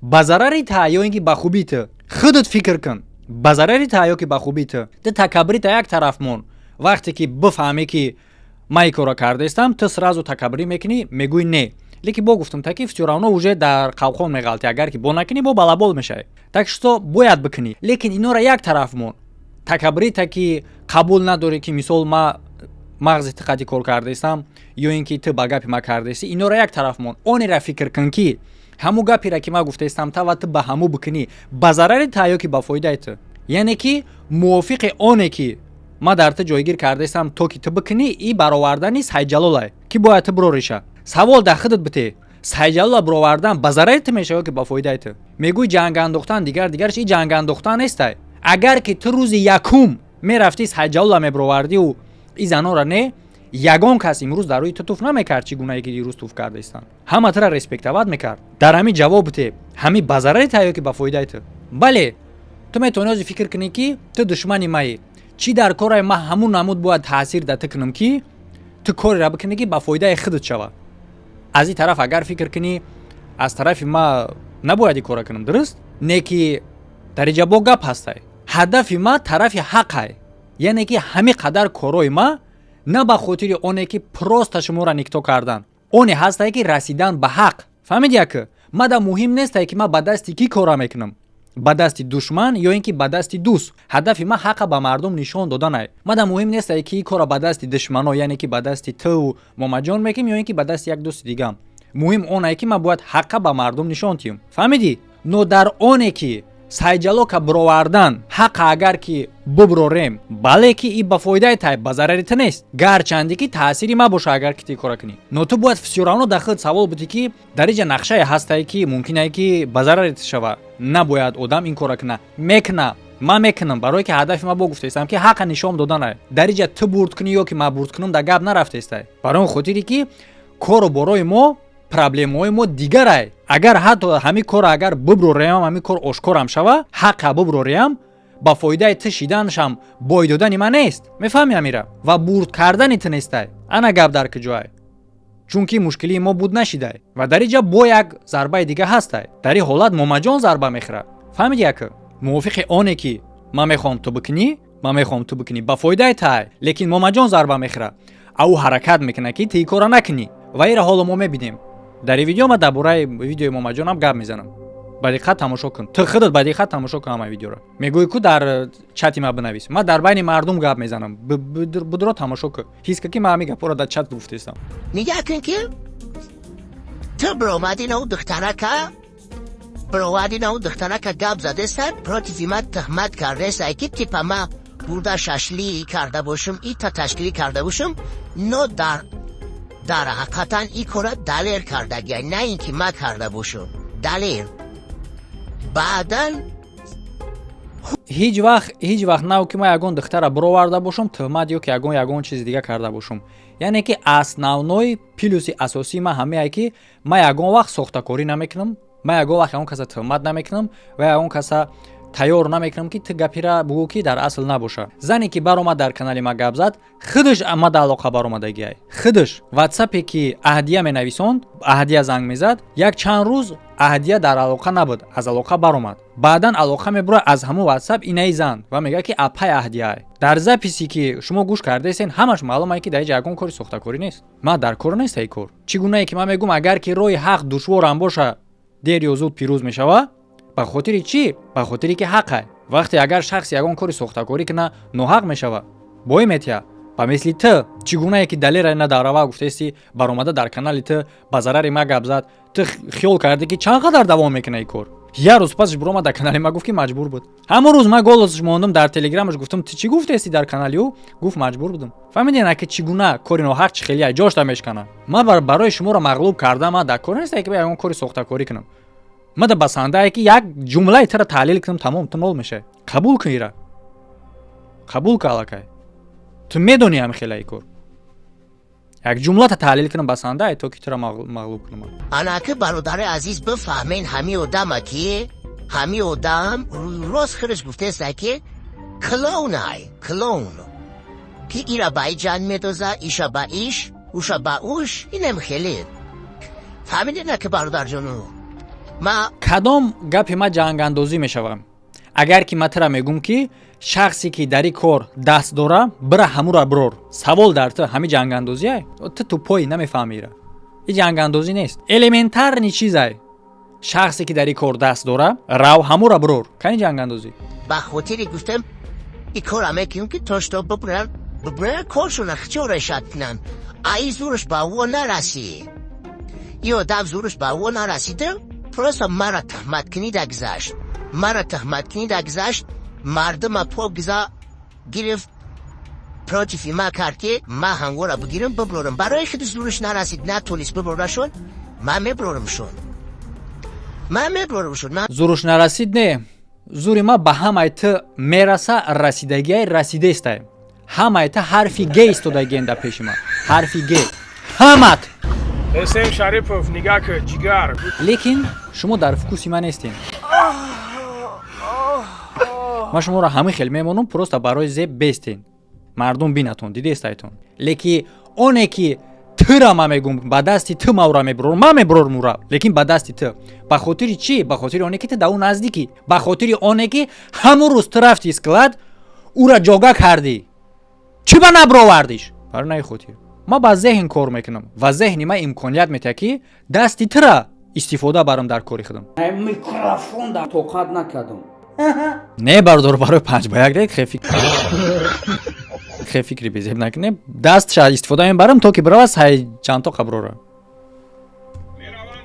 ба зарари та ё ин ки ба хуби ту худат фикр кун ба зарари та ё ки ба хуби ту ту такаббури та як тараф мон вақте ки бифаҳме ки ман ин кора кардастам ту сразу такаббурӣ мекунӣ мегӯӣ не лекин бо гуфтам таки всё равно уже дар қалқон меғалти агар ки бо накунӣ бо балабол мешавӣ так что бояд бикунӣ лекин инора як тараф мон такаббурӣ та ки қабул надорӣ ки мисол ма мағзи ту қади кор кардастам ё ин ки ту ба гапи ма кардасӣ инора як тараф мон онеро фикр кун ки ҳамун гапиро ки ман гуфтастам та ва ту ба ҳамун бикунӣ ба зарари та ё ки ба фоидаи ту яъне ки мувофиқи оне ки ма дар ту ҷойгир кардастам то ки ту бикунӣ и баровардани сайҷалолай ки бояд ту бирориша савол дар худат бите сайҷалола бировардан ба зарари ту мешава ки ба фоидаи ту мегӯй ҷанг андохтан дигараш ин ҷанг андохтан нестай агар ки ту рӯзи якум мерафтӣ сайҷалола мебировардиу ин занора не ягон кас имрӯз дар рӯи ту туф намекард чӣ гунае ки дирӯз туф кардастанд ҳама тура респектоват мекард дар ҳамин ҷавоб бите ҳамин ба зарари та ё ки ба фоидаи ту бале ту метавонӣ ҳозир фикр кунӣ ки ту душмани маӣ чӣ дар кораи ма ҳамун намуд бояд таъсир дар ту кунам ки ту кореро бикунӣ ки ба фоидаи худат шавад аз ин тараф агар фикр кунӣ аз тарафи ма набояд ин кора кунам дуруст не ки дар ин ҷа бо гап ҳастай ҳадафи ма тарафи ҳақай яъне ки ҳамин қадар корои ма на ба хотири оне ки просто шуморо никто кардан оне ҳастай ки расидан ба ҳақ фаҳмидӣ яка мада муҳим нестай ки ман ба дасти кӣ кора мекунам ба дасти душман ё ин ки ба дасти дӯст ҳадафи ман ҳақqa ба мардум нишон доданай мада муҳим нестай ки ин кора ба дасти душмано яъне ки ба дасти ту момаҷон мекунем ё ин ки ба дасти як дӯсти дигам муҳим онае ки ман бояд ҳақqa ба мардум нишон диҳам фаҳмидӣ но дар оне ки сайҷалока бировардан ҳақqa агар ки биброрем бале ки ин ба фоидаи тай ба зарари ту нест гарчанде ки таъсири ма боша агар ки ту кора кунӣ но ту бояд всё равно дар худ савол будӣ ки дар ин ҷа нақшае ҳастае ки мумкинае ки ба зарари ту шава набояд одам ин кора куна мекуна ман мекунам барое ки ҳадафи ма бо гуфтастам ки ҳаққа нишон доданае дар ин ҷа ту бурд кунӣ ё ки ман бурд кунам дар гап нарафтастай барои он хотире ки кору борои мо проблемаҳои мо дигарай агар ҳатто ҳамин кора агар биброрем ҳамин кор ошкорам шава ҳаққа биброрем ба фоидаи ту шиданашам бой додани ман нест мефаҳмӣ амира ва бурд кардани ту нестай ана гап дар куҷоай чунки мушкилии мо буд нашидай ва дар ин ҷа бо як зарбаи дига ҳастай дар ин ҳолат момаҷон зарба мехӯрад фаҳмидӣ яка мувофиқи оне ки ман мехоҳам ту бикунӣ ба фоидаи тай лекин момаҷон зарба мехӯрад ау ҳаракат мекуна ки ту ин кора накунӣ ва инро ҳоло мо мебинем дар ин видео ма дар бораи видеои момаҷонам гап мезанам ба диққат тамошо кун ту худат ба диққат тамошо кун ҳамаи видеоро мегӯӣ ку дар чати ма бинавис ман дар байни мардум гап мезанам будро тамошо кун ҳис кун ки ман ҳамин гапҳоро дар чат гуфтастам нигоҳ кун ки ту биромадӣ наву духтарака гап задастай противи ма тухмат кардастай ки типа ма бурда шашлӣ карда бошам ита ташкилӣ карда бошам но дар ҳақиқатан ин кора далер кардагия не ин ки ма карда бошам далер баъдан ҳеҷ вақт нав ки ман ягон духтара бироварда бошам туҳмат ё ки ягон чизи дига карда бошам яъне ки основной плюси асосии ман ҳамае ки ман ягон вақт сохтакорӣ намекунам ман ягон вақт ягон каса туҳмат намекунам ва ягон каса тайёр намекунам ки ту гапира бугӯ ки дар асл набоша. Зане ки баромад дар канали ма гап зад, худаш амада алоқа баромадагиай. Худаш WhatsApp ки Аҳдия менависонд, Аҳдия занг мезад, як чанд рӯз Аҳдия дар алоқа набуд, аз алоқа баромад. Баъдан алоқа мебура аз ҳамон WhatsApp инаи зан ва мега ки апай Аҳдияй. Дар записи ки шумо гӯш кардесен, ҳамаш маълумае ки дар ягон кори сохтакорӣ нест. Ма дар кор нест ай кор. Чӣ гунае ки ман мегӯм агар ки роҳи ҳақ душвор ам боша, дер ё зуд пирӯз мешава? ба хотири чӣ? Ба хотире ки ҳақай. Вақте агар шахс ягон кори сохтакорӣ кина, ноҳақ мешава. Бой метия. Ба мисли ту, чӣ гунае ки далера надарава гуфтести баромада дар канали ту ба зарари ма гап зад, ту хиёл карди ки чанд қадар давом мекуна ин кор? Я рӯз пасш биромад дар канали ма гуфт ки маҷбур буд. Ҳамон рӯз ма голосш мондам дар телеграмаш гуфтам ту чӣ гуфтести дар канали ӯ? Гуфт маҷбур будам. Фаҳмидина ки чӣ гуна кори ноҳақ чӣ хеле ай ҷошта мешкана. Ма барои шуморо мағлуб кардам, ма дар кор нест ки ягон кори сохтакорӣ кунам. Мада басандае ки як ҷумлаи тара таҳлил кунам, тамом тамол мешай. Қабул кун ира. Қабул кун аллакай. Ту медони ҳам хеле ин кор. як ҷумлата таҳлил кунам басандае то ки туро мағлуб кунам. анаки бародари азиз бифаҳмен ҳами одама ки ҳами одам рост худаш гуфтеста ки клоунай клоун ки ира ба и ҷанг медоза, иша ба иш, уша ба уш, инам хеле фаҳмидина ки бародарҷону ма кадом гапи ма ҷангандозӣ мешавам? агар ки ма тура мегӯм ки шахсе ки дар ин кор даст дора бира ҳамура бирор, савол дар ту ҳами ҷангандозие? Ту тупоӣ намефаҳмира. ин ҷангандозӣ нест. элементарни чизай. шахсе ки дар ин кор даст дора, рав ҳамура бирор. кани ҷангандозӣ? ба хотири гуфтам и кора мекунам ки тошто бибиран коршона хичо решат кунан. ай зурш ба во нараси. ин одам зурш ба во нарасида, просто мара таҳматкинида гузашт. мара таҳматкинида гузашт, мардума погза гирифт против ма кард ки ма ҳангора бигирам биброрам. барои худи зурш нарасид, натонист биброрашон, ман меброрамшон. зурш нарасид не. зури ма ба ҳамаи ту мераса, расидагиай расидестай. ҳамаи ту ҳарфи г истодагиен дар пеши ман. ҳарфи г. ҳамат. ҳусейн шарипов нигаҳ кун ҷигар. лекин шумо дар фукуси ман нестем. ман шуморо ҳамин хел мемонам, просто барои зеб бестен. мардум бинатон, дидестайтон. лекин оне ки тура ма мегум ба дасти ту маура меброр, ма меброр мура, лекин ба дасти ту. ба хотири чӣ? ба хотири оне ки ту да ӯ наздикӣ. ба хотири оне ки ҳамон рӯз ту рафти склад, ӯра ҷога кардӣ. чӣ ба набровардиш? барои наи хотир. ма ба зеҳн кор мекунам ва зеҳни ма имконият метиҳад ки дасти тура истифода барам дар кори худам. микрофон дар тоқат накардам. не бардор барои 5 ба 1 хефикри безеб накунем. дастша истифода мебарам то ки бирава сай чандто қаброра.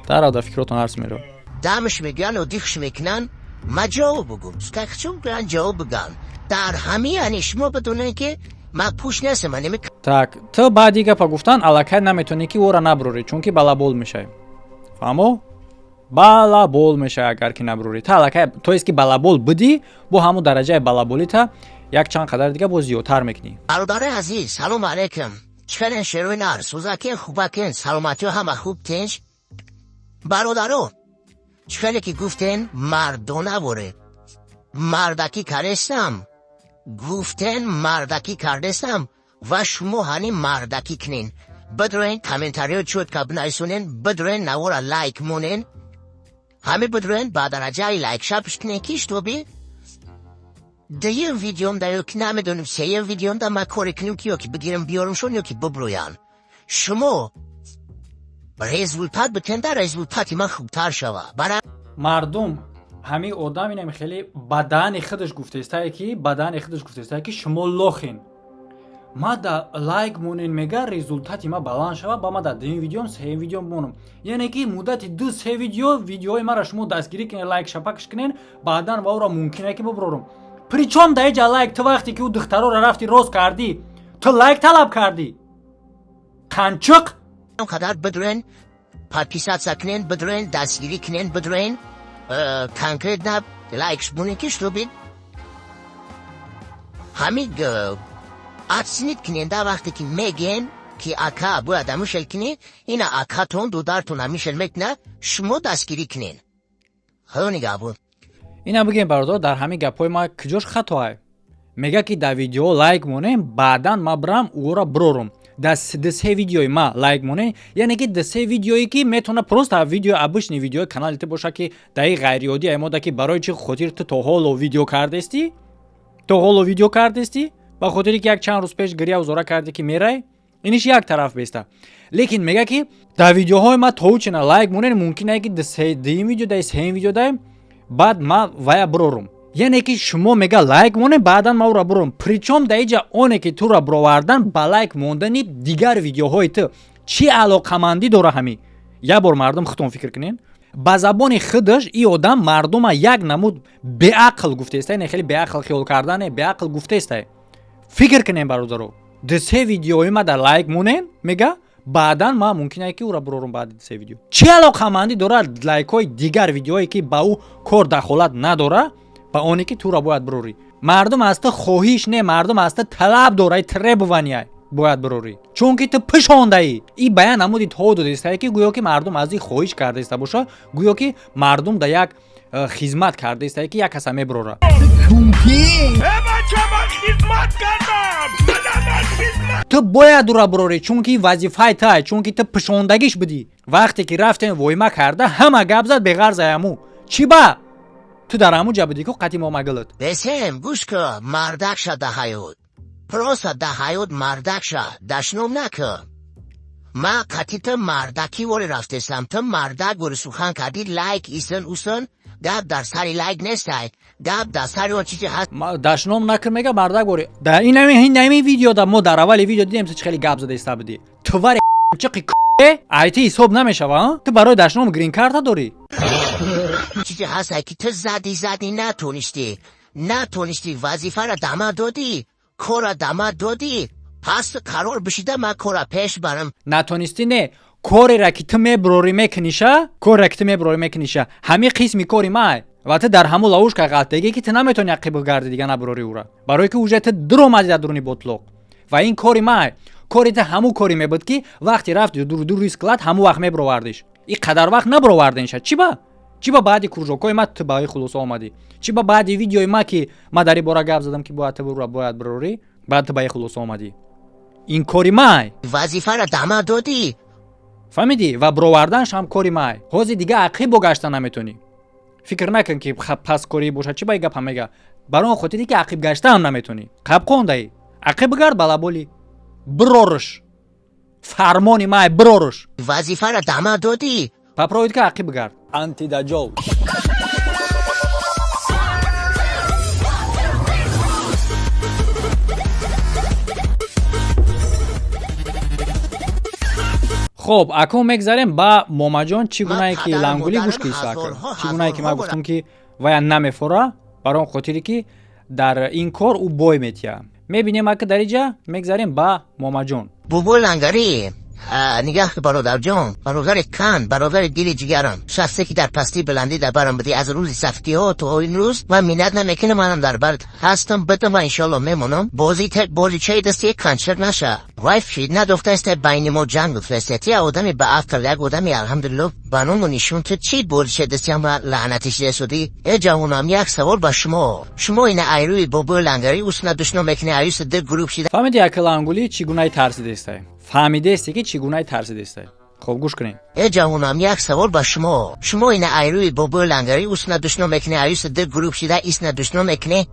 тарав дар фикротон арз меро. дамш мегӯян одихш мекунан, ма ҷавоб бигӯм. скахчун гӯян ҷавоб бигӯян. дар ҳамияни шумо бидонед ки ма пуш нестам. так ту баъди гапа гуфтан аллакай наметонӣ ки ӯра наброрӣ, чунки балабол мешай. фаҳмо? балабол мешай агар ки наброрӣ. та аллакай тоест ки балабол будӣ, бо ҳамон дараҷаи балаболита як чанд қадар дига боз зиёдтар мекунӣ. бародари азиз, салом алейкум. чикарен шерои нар, сӯзакен хубакен, саломатиё ҳама хуб тинч? бародаро, чикаре ки гуфтен мардона воре. мардакӣ кардестам. гуфтен мардакӣ кардестам ва шумо ҳани мардакӣ кунен. бидроен комментариё чӯтка бинависонен, бидроен навора лайк монен. ҳами бидроен ба дараҷаи лайк шапш кунен ки штоби даян видеом да ё ки намедоним сеян видеом да ма коре кунем ки ё ки бигирам биёрамшон ё ки биброян. шумо результат битен да результати ман хубтар шава. мардум ҳамин одам инам хеле бадани худаш гуфтестае ки шумо лохен. ма да лайк монен мега результати ма баланд шава, ба ма да дуюм видеом сеюм видеом монам. яъне ки муддати 2-3 видеои мара шумо дастгирӣ кунен, лайк шапакш кунен, баъдан ва ӯро мумкине ки биброрам. причом да иҷа лайк? ту вақте ки ӯ духтароро рафти рост кардӣ, ту лайк талаб кардӣ? қанчуқ? қадар бидроен подписаться кунен, бидроен дастгирӣ кунен, бидроен конкретно лайкш монен ки штобид ҳамин аксинит кунен да вақте ки меген ки ака бояд амишел кунед, ина акатон дудартон амишел мекунад, шумо дастгирӣ кунен. ҳо нигаҳ буд. اینا بگیم برادر در همین گپای ما کجاش خطاه میگه که در ویدیو لایک مونیم بعدا ما برم او را برورم در سه ویدیوی ما لایک مونه یعنی که در سه ویدیویی که میتونه پروست ویدیو ابشنی ویدیو کانال ته باشه که در غیر عادی اما که برای چی خاطر تو هولو ویدیو کردستی با خاطری که یک چند روز پیش گریه و زورا کردی که میره اینش یک طرف بیسته لیکن میگه که در ویدیوهای ما تو چنه لایک مونه ممکنه که در سه ویدیو در سه ویدیو دایم بعد ما ویا برورم یعنی که شما میگه لایک مونه بعدا ما را برم پریچم در اینجا اونه که تو را بروردن با لایک موندنی دیگر ویدیوهای تو چی علاقمندی داره همی یا بار مردم خودتون فکر کنین با زبان خودش این آدم مردم یک نمود به عقل گفته است نه خیلی به عقل خیال کردن به عقل گفته است فکر کنین برادرو در سه ویدیوهای ما در لایک مونه میگه بعدا ما ممکنه که او را برورم بعد سه ویدیو چی علاقمندی داره لایک های دیگر ویدیوهایی که با او کار دخالت نداره با اونی که تو را باید بروری مردم است خواهیش نه مردم است طلب داره ترب ونیای باید بروری چون که تو پشانده ای این بیان نمودی تو داده است که گویا که مردم از این خواهش کرده است باشه گویا که مردم در یک خدمت کرده است که یک کس میبروره تو باید دو را بروری چون که وظیفه تای چون که تو پشاندگیش بدی وقتی که رفتن وایما کرده همه گپ زد به غرض امو چی با تو در همون جبدی که قطعی ما مگلت بسیم گوش که مردک شد ده حیود پروسا ده حیود مردک شد دشنوم نکه ما قطعی تا مردکی وری رفتستم تا مردک وری سوخن کردی لایک ایسن اوسن گب در سری لایک نستای گب در سری اون چیزی هست دشنوم نکه میگه مردک وری در این نمی ویدیو در ما در اول ویدیو دیدیم تو خیلی گپ زده است بدی تو وری چقی ایتی حساب نمیشه وا تو برای دشنوم گرین کارت داری چیزی هست که تو زدی نتونستی وظیفه را دما دادی کورا دما دادی پس قرار بشیده من کورا پیش برم نتونستی نه کوری را که تو میبروری میکنیشه همه قسمی کوری مای و تو در همون لاوش که غلطگی که تو نمیتونی عقب گردی دیگه نبروری او را برای که اوجت درو مزید درونی بطلق و این کوری مای کوری تو همون کوری میبود که وقتی رفتی دور ریسکلات همون وقت میبروردیش این قدر وقت نبروردینش چی با بعدی کروژوکای ما تو باید خلوص آمدی چی با بعدی ویدیوی ما که ما داری بارا گپ زدم که باید بروری بعد تو باید خلوص آمدی این کوری مای وظیفه را دما دادی فهمیدی و بروردنش هم کوری مای حوزی دیگه عقب بگشتن نمیتونی فکر نکن که پس کوری باشه چی باید گپ هم میگه برای خاطری که عقب گشته هم نمیتونی قب خونده عقب گرد بالا بولی برورش فرمانی مای برورش وظیفه را دما دادی پاپروید که عقب گرد انتی دجال خب اکنون میگذاریم با ماما جان چگونه که لنگولی گوش کیسا کرد چگونه که ما گفتم که ویا نمیفوره برای خاطری که در این کار او بوی میتیا میبینیم که در اینجا میگذاریم با ماما جان بوبو لنگری نگاه برادر جان برادر کن برادر دیل جگرم شخصی که در پستی بلندی در برم بدی از روز سفتی ها تو این روز و مینت نمیکنه منم در برد هستم بدم و انشالله میمونم بازی چه دستی کنچر نشه وایف شید ندفته است بین ما جنگ فرستیتی آدمی به افکر یک آدمی الحمدلله بانون و نشون تو چی بازی چه دستی هم لعنتش رسودی ای جوانم یک سوال با شما این ایروی بابو لنگری اوسنا دشنو میکنه ایروس در گروپ شید فهمیدی اکل لنگولی چگونه ترسیده است فهمیده است که چگونه ترسیده است خب گوش کنین ای جوانم یک سوال با شما این ایروی بابو لنگری اوسنا دشنو میکنه ایروس در گروپ شده ایسنا دشنو میکنه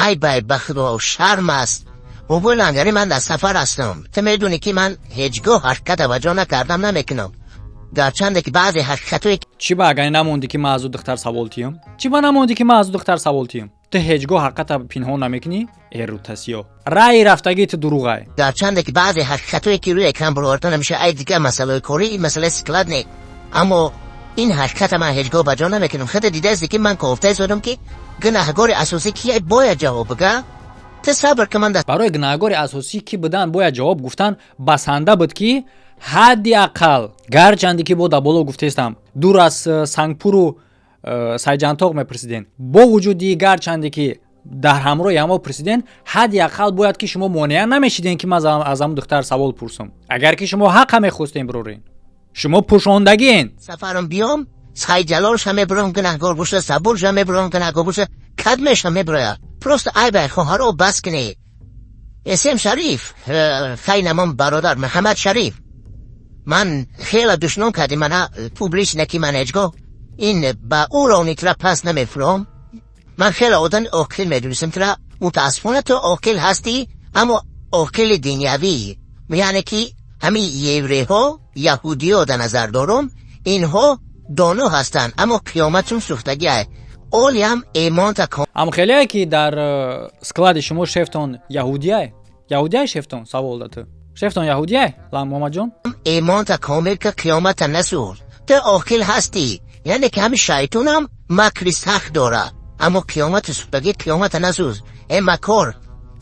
ای بای بخدا شرم است بابو لنگری من در سفر هستم تو میدونی که من هیچگاه حرکت توجه نکردم نمیکنم گرچنده که بعضی حرکتوی چی با اگر نموندی که ما از دختر سوالتیم چی با نموندی که ما از دختر سوالتیم تو هیچگاه حرکت پنهان نمیکنی ایروتاسیو رای رفتگی تو دروغه گرچنده که بعضی حرکتوی که روی اکران برآورده نمیشه ای دیگه مسئله کوری مسئله سکلاد نه اما این حرکت من هیچگاه بجا نمیکنم خود دیده است که من گفته زدم که گناهکار اساسی کی باید جواب بگه تصبر که من برای گناهکار اساسی کی بدن باید جواب گفتن بسنده بود که حدی اقل گرچندی که با بالا گفته استم دور از سنگپور و سایجانتاق میپرسیدین با وجودی گرچندی که در همراه اما پرسیدین حدی اقل باید که شما مانع نمیشیدین که من از هم دختر سوال پرسم اگر که شما حق میخواستین برورین شما پوشاندگین سفرم بیام سعی جلالش همه برام گناهگار باشه، صبورش همه برام گناهگار باشه، کدمش همه برای پروست ای بای خواهر رو بس کنی. اسم شریف خیلی برادر محمد شریف من خیلی دشنام کردی من پوبلیش نکی من اجگاه این با او رونی ترا پس نمیفرام. من خیلی آدن اوکل میدونستم ترا متاسفانه تو اوکل هستی اما اوکل دنیاوی، یعنی که همین یوری ها یهودی ها در نظر دارم اینها دانو هستن اما قیامتون سوختگی های اولی هم ایمان تا کن. ام خیلی های که در سکلاد شما شفتون یهودی های شفتون سوال داده شفتون یهودی های لام محمد جان ایمان تا کامل که قیامت نسور تو اوکل هستی، یعنی که همین شیطون هم مکری سخت داره اما قیامت سوختگی قیامت نسوز این مکار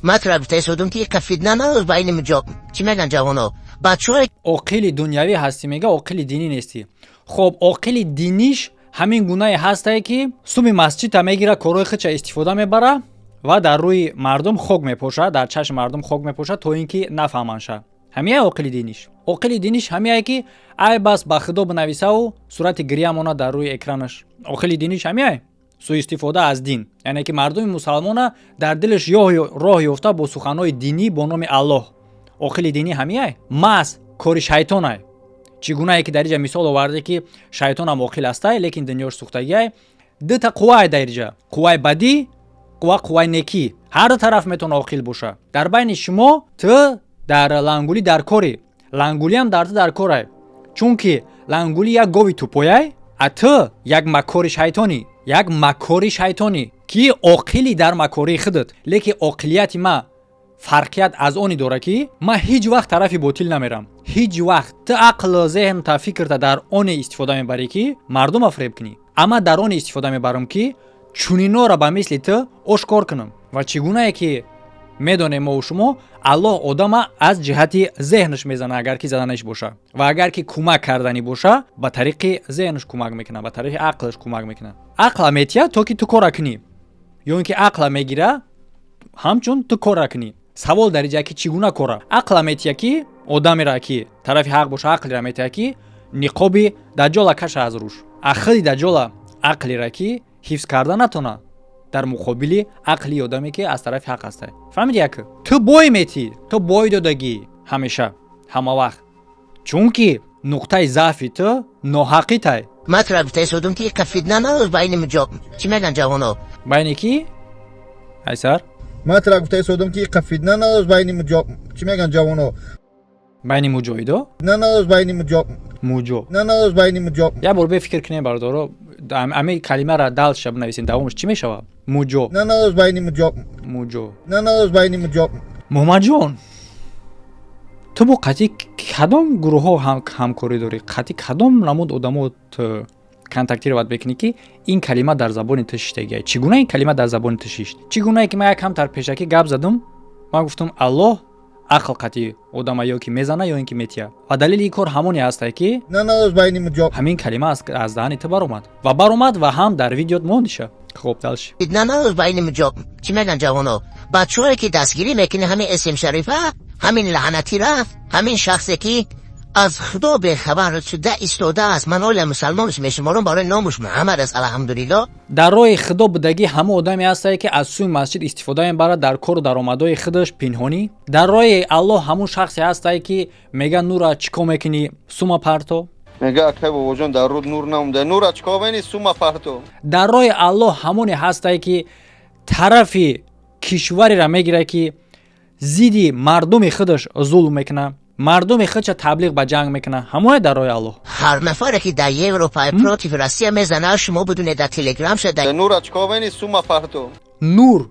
مطرب تیسودم که کفید نناز با این مجاب چی میگن جوانو بچه های اوقل دنیاوی هستی میگه اوقل دینی نیستی. خب اوقل دینیش همین گونه هسته که سومی مسجد میگیره کارهای خودش استفاده میبره و در روی مردم خوک میپوشه، در چشم مردم خوک میپوشه تا اینکه نفهمن شه. همین اوقل دینیش. اوقل دینیش همین که ای بس با خدا بنویسه و صورت گریه مونه در روی اکرانش. اوقل دینیش همین سوء استفاده از دین، یعنی که مردم مسلمان در دلش راه یافته با سخنهای دینی با نام الله. اوقل دینی همین ماس کار شیطانه. چگونه که در اینجا مثال آورده که شیطان هم اوقل است لیکن دنیاش سوختگی دو تا قوه در اینجا، قوه بدی قوه نیکی، هر دو طرف میتونه اوقل باشه. در بین شما تو در لنگولی در کاری، لنگولی هم در کاره، چون که لنگولی یک گاوی توپویه تو یک مکاری شیطانی که اوقلی در مکاری خودت، لیکن اوقلیت ما فرقیت از اونی داره که ما هیچ وقت طرفی باطل نمیرم، هیچ وقت تو عقل و ذهن تا فکر تا در اون استفاده میبری که مردم افریب کنی، اما در اون استفاده میبرم که چونینا را به مثل تو آشکار کنم. و چگونه که میدونه ما و شما الله آدم از جهت ذهنش میزنه اگر که زدنش باشه و اگر که کمک کردنی باشه به طریق ذهنش کمک میکنه، به طریق عقلش کمک میکنه. عقل میتیه تو که تو کار کنی یا اینکه عقل میگیره همچون تو کار کنی. سوال در اینجا که چگونه کاره؟ عقل میتیه که آدمی را که طرف حق باشه، عقل را میتیه که نقابی دجال کشه از روش، اخلی دجال عقلی را که حفظ کرده نتونه در مقابل عقلی آدمی که از طرف حق هسته. فهمیدی که تو بای میتی، تو بای دادگی همیشه همه وقت، چون که نقطه ضعف تو ناحقیته. مطرب تیسودم که کفید نناز با این مجاب چی میگن جوانو بین کی ایسر مطرب تیسودم که کفید نناز با این مجاب چی میگن جوانو بین مجاهدو نناز با این مجاب موجو نناز با این مجاب یا بار به فکر کنی بردارو همه کلمه را دال شب نویسین دوامش چی میشه؟ موجو نناز با این مجاب موجو نناز با این مجاب. محمد جان تو با قطعی کدام گروه ها همکاری داری؟ قطعی کدام نمود آدمو کنتاکتی رو باید بکنی که این کلمه در زبان تشیشتگی؟ چگونه این کلمه در زبان تشیشت؟ چگونه که من یک هم تر پیشکی گپ زدم من گفتم الله عقل قطعی آدم یا که میزنه یا اینکه میتیه و دلیل این کار همونی هسته که نناز با این مجاب همین کلمه از دهن تو برآمد و هم در ویدیوت موندشه. خب دلش نناز با این مجاب چی میگن جوانو بچه‌ای که دستگیری میکنه همین اسم شریفه، همین لعنتی رفت، همین شخصی که از خدا به خبر شده ایستاده است. من اول مسلمانش میشمارم برای نامش محمد است الحمدلله. در راه خدا بودگی همه آدمی هست که از سوی مسجد استفاده میبره در کار و درآمدهای خودش پنهانی. در راه الله همون شخصی هست که میگه نورا چیکار میکنی سوما پرتو میگه اکه بابا جان در رود نور نمونده، نورا چیکار میکنی سوما پرتو. در راه الله همونی هست که طرف کشوری را میگیره که زیدی مردم خودش ظلم میکنه، مردم خودش تبلیغ به جنگ میکنه، همون در راه الله. هر نفر که در اروپای پروتی فرستی میزنه شما بدون در تلگرام شده نورا چیکار میکنی سوما پرتو. نور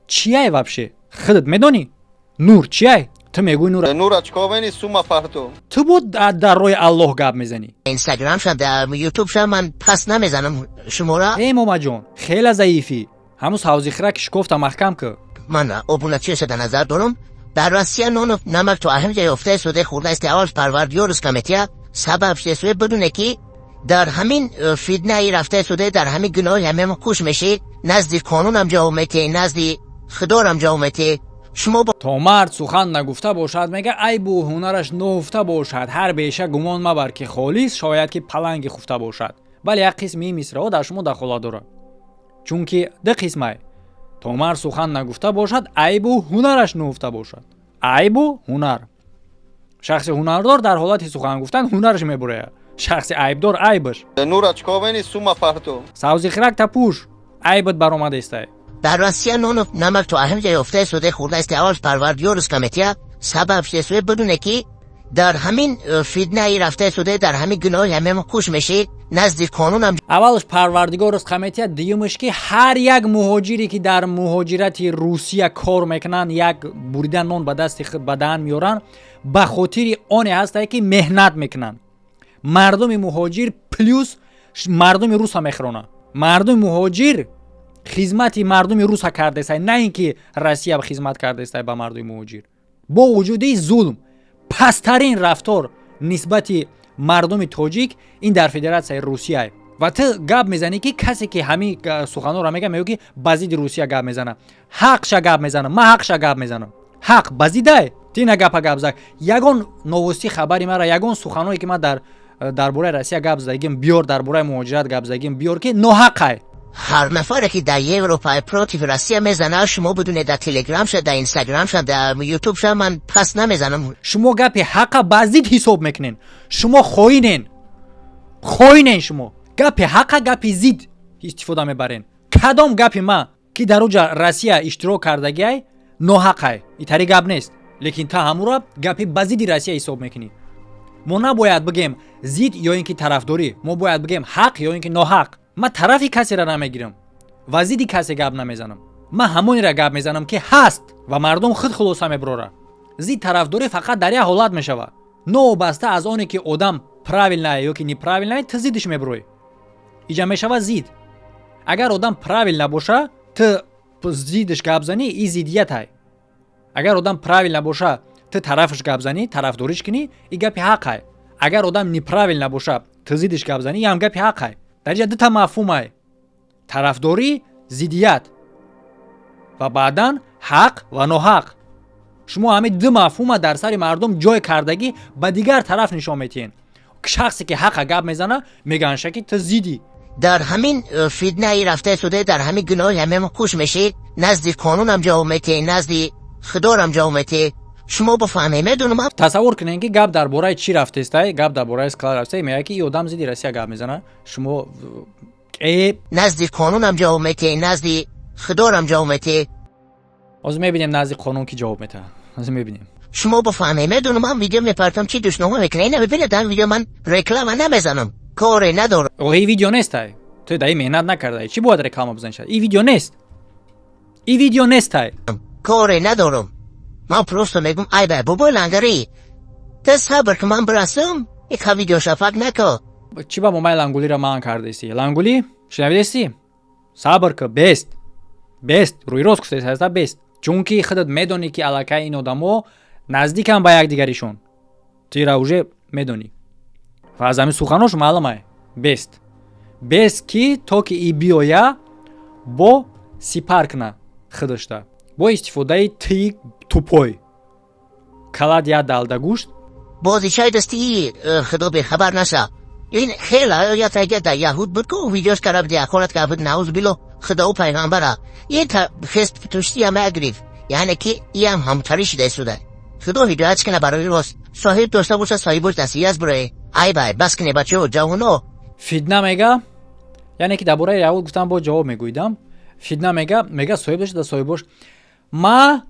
چیه وابشه؟ خودت میدونی نور چیه؟ تو میگوی نورا چیکار میکنی سوما پرتو. تو بود در راه الله گپ میزنی. اینستاگرام شد در یوتیوب شد من پس نمیزنم شما را. ای ماما جان خیلی ضعیفی، همون حوزه خرکش گفتم محکم که من عبونتی شده نظر دارم. در روسیه نون نمک تو اهم جای افته شده خورده است آج پروردگارش کمیته سبب شده بدونه که در همین فتنه ای رفته شده، در همین گناه همه خوش میشه، نزد قانون هم جا اومده، نزد خدا هم جا اومده شما با то мард сухан нагуфта бошад мега айбу ҳунараш нохуфта бошад ҳар беша гумон мабар ки холис шояд ки паланги хуфта бошад бале як қисми мисраҳо дар шумо дахолат дорад чунки ду қисмай то мард сухан нагуфта бошад айбу ҳунараш нохуфта бошад айбу ҳунар шахси ҳунардор дар ҳолати сухан гуфтан ҳунараш мебурая шахси айбдор айбаш нур очковени сума парто савзи хирак тапуш айбат баромадестай در روسیه نون و نمک تو اهم جای افته شده خورده است اول پروردگار کمیته سبب شده بدونه که در همین فیدنه ای رفته شده در همین گناه همه خوش میشه نزدیک قانون هم اولش پروردگار کمیته دیومش که هر یک مهاجری که در مهاجرت روسیه کار میکنن یک بریدن نون به دست خود بدن میارن به خاطر آن هست که مهنت میکنن مردم مهاجر پلیس مردم روس هم میخرونه مردم مهاجر خدمتی مردم روس کرده است نه اینکه روسیه خدمت کرده است به مردم مهاجر با وجود ظلم پسترین رفتار نسبت مردم تاجیک این در فدراسیون روسیه و تو گپ میزنی که کسی که همین سخنان را میگه که بازی روسیه گپ میزنه حقش گپ میزنه ما حقش گپ میزنم حق بازیده تینا گپ زد یگان نوستی خبری مرا یگان سخنانی که ما درباره روسیه گپ زدیم بیار درباره مهاجرت گپ زدیم بیار که ناحقه هر نفر که در اروپا پروتی روسیه میزنه شما بدون در تلگرام شد در اینستاگرام شد در یوتیوب شد من پس نمیزنم شما گپ حق بازدید حساب میکنین شما خوینین شما گپ حق گپ زید استفاده میبرین کدام گپ ما که در اوجا روسیه اشتراک کردگی ناحقه این طریق گپ نیست لیکن تا همورا گپ بازدید روسیه حساب میکنی ما نباید بگیم زید یا اینکه طرفداری ما باید بگیم حق یا اینکه ناحق ما طرفی کسی را نمیگیرم و زیدی کسی گپ نمیزنم ما همونی را گپ میزنم که هست و مردم خود خلاصه میبره زید طرفداری فقط در یک حالت میشوه نو بسته از اونی که آدم правильно یا که неправильно تو زیدش میبره اینجا میشوه زید اگر آدم правильно باشه تو زیدش گپ زنی این زیدیت های اگر آدم правильно باشه تو طرفش گپ زنی طرفداریش کنی این گپ حق های اگر آدم неправильно باشه تو زیدش گپ زنی هم گپ حق های در اینجا دو تا مفهوم های طرفداری زیدیت و بعدن حق و ناحق شما همه دو مفهوم در سر مردم جای کردگی به دیگر طرف نشان میتین شخصی که حق گپ میزنه میگن شکی تو زیدی در همین فیدنه ای رفته شده در همین گناه همه خوش میشه نزدیک قانون هم جا میته نزدیک خدا هم جا میته شما بفهمه میدونم تصور کنین که گپ درباره چی رفته است گپ درباره اسکلار رفته میگه که این آدم زیدی روسیه گپ میزنه شما نزدیک قانون هم جا میته نزدیک خدا هم جا میته از میبینیم نزدیک قانون کی جواب میده از میبینیم شما بفهمه میدونم من ویدیو میپرتم چی دوشنامه میکنه اینو ببینید در ویدیو من رکلام نمیزنم کاری ندارم این ویدیو نیست تو دایی مهنت نکرده چی باید رکلام بزنی شد این ویدیو نیست کاری ندارم من پروستو میگم ای بابا لنگری تو صبر که من برسم یک ویدیو شفاق نکن چی با مامای لنگولی را من کرده ایستی لنگولی شنویدستی صبر که بیست روی روز کسته هسته بیست چون که خودت میدونی که علاقه این آدمو نزدیک هم با یک دیگریشون توی را اوجه میدونی و از همین سخناش معلومه بیست که تا که ای بیایا با سپر کنه خودش دا با استفاده تی توپای کلاد یا دالده گوشت بازی شاید استی خدا به خبر نشه این خیلی یا تایگه در یهود بود که ویدیوش کرد در اخوانت که بود نعوذ بالله خدا و پیغمبره این تا خست توشتی هم اگریف یعنی که این هم همتری شده شده خدا هدایت کنه برای راست صاحب داشته باشه صاحبش دستی از برای ای بای بس کنه بچه و جوانو فیدنه میگه یعنی که درباره یهود گفتم با جواب میگویدم فیدنه میگه صاحب داشته صاحبش ما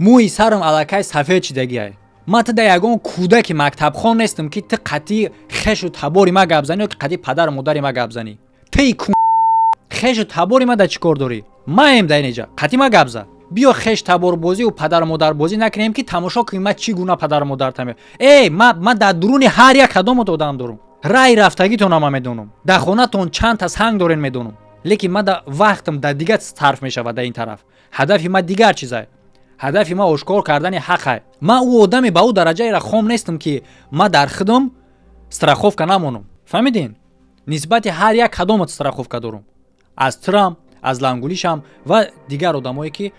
موی سرم علاقه سفید شدگی ما تا در یگان کودک مکتب خان نیستم که تا قطعی خش و تباری ما گپ زنی یا که قطعی پدر و مادری ما گپ زنی تی خش و تباری ما در چی کار داری ما هم در اینجا قطعی ما گپ زن بیا خش تبار بازی و پدر و مادر بازی نکنیم که تماشا کنیم ما چی گونه پدر و مادر تمه ما در درون هر یک کدام تو آدم دارم رای رفتگی تو نام میدونم در خونه تون چند تا سنگ دارین میدونم لیکن ما در وقتم در دیگه صرف میشه و در این طرف هدف ما دیگر چیزه هدف ما آشکار کردن حقه ما او آدمی به او درجه را خام نیستم که ما در خودم استراخوفکا نمونم فهمیدین نسبت هر یک کدام استراخوفکا دارم از ترام از لنگولیشم و دیگر آدمایی که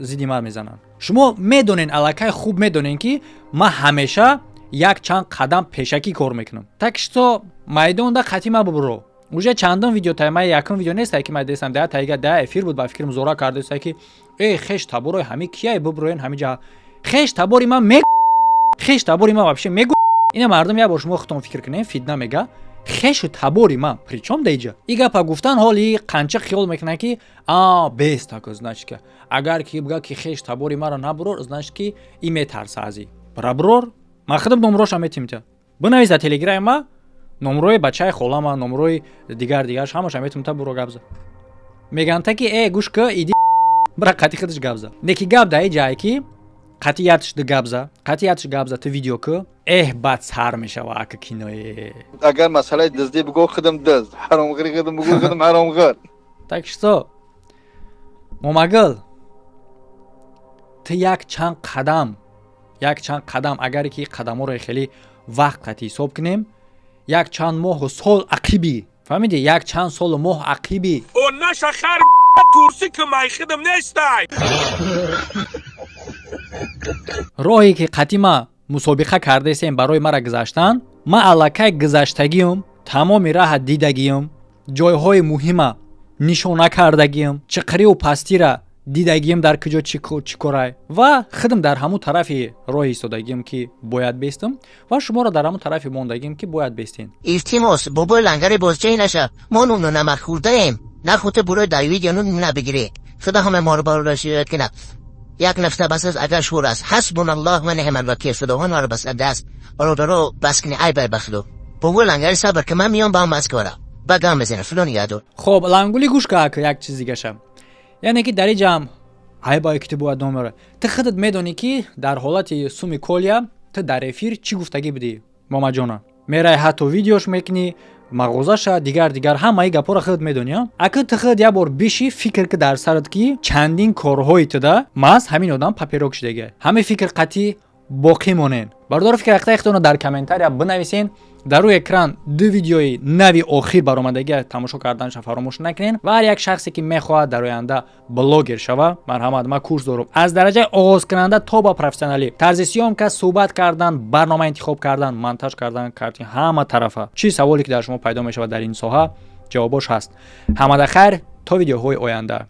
зидди мар мезананд. Шумо медонен, аллакай хуб медонен ки ман ҳамеша як чанд қадам пешакӣ кор мекунам. Так что майдонда қатъи ма бубуро. Уже чандон видео таймаи якум видео нестае ки ман дестам да тайга да эфир буд ба фикрам зора кардестае ки хеш таборой ҳами кияй бубуроен ҳами ҷаҳа. Хеш табори ман мег хеш табори ман вообще мегу. Ина мардум як бор шумо худтон фикр кунед, фитна мега хешу табори ман причём деҷа. И гапа гуфтан ҳоли қанча хиёл мекунад ки бес так значит ки агар ки бга ки хеш табори маро набурор значит ки и метарса аз и. Бараброр ман худам номроша метимта. Бинависа телеграми ма номрои бачаи холама, номрои дигарш ҳамаша метимта буро гапза. Меган таки гӯш ка иди бра қати худаш гапза. Неки гап да ҷае ки қатиятш да гапза ту видео ка бад сар мешава ака киное. Агар масъалаи дыздӣ бигӯ худам дазд, ҳаромғири худам бигӯ худам ҳаромғир. Так что момагил ту як чанд қадам агаре ки қадаморо хеле вақт қати ҳисоб кунем, як чанд моҳу сол ақиби, фаҳмиди? Як чанд солу моҳ ақиби. О наша хар турси ки май худам нестай. роҳе ки қатъи ма мусобиқа кардесем барои мара гузаштан, ма аллакай гузаштагиюм, тамоми раҳа дидагиюм, ҷойҳои муҳима нишона кардагиюм, чиқриву пастира дидагиюм дар куҷо чӣ корай ва худам дар ҳамун тарафи роҳи истодагиюм ки бояд бестам ва шуморо дар ҳамун тарафи мондагиюм ки бояд бестен. Илтимос бобои лангари бозҷаи наша мо нуну намак хӯрдаем. Нахӯрда бурои дар видео нуну набигирӣ. Худа ҳама моро барошиёд кунад. یک نفته بس از اگر شور است حسبنا الله و نعم الوکیل خداوند ما رو بس دست رو بس کنی ای بر بخلو بابا لنگری صبر که من میام با هم مسکارا بگم بزنه فلان یادو. خب لنگولی گوش که یک چیز دیگه شم، یعنی که در اینجا ای با که باید نمیره تو خودت میدونی که در حالت سومی کولیا تو در افیر چی گفتگی بدی ماما جانا میرای حتی ویدیوش میکنی مغازش دیگر همه گپا خود میدونی. اگه تو خود یه بار بیشی فکر که در سرت کی چندین کارهای تو ده ماست همین آدم پاپیروک شده همه فکر قطعی باقی مونن. بردار فکر اختیارتون در کامنتار یا بنویسین. در روی اکران دو ویدیوی نوی آخر برآمدگی تماشا کردنش فراموش نکنین و هر یک شخصی که میخواد در آینده بلاگر شوه مرحمت ما کورس دارم از درجه آغاز کننده تا با پروفسیونالی طرز سیام که صحبت کردن برنامه انتخاب کردن مونتاژ کردن کردن همه طرفه چی سوالی که در شما پیدا میشه در این ساحه جوابش هست. همه خیر تا ویدیوهای آینده.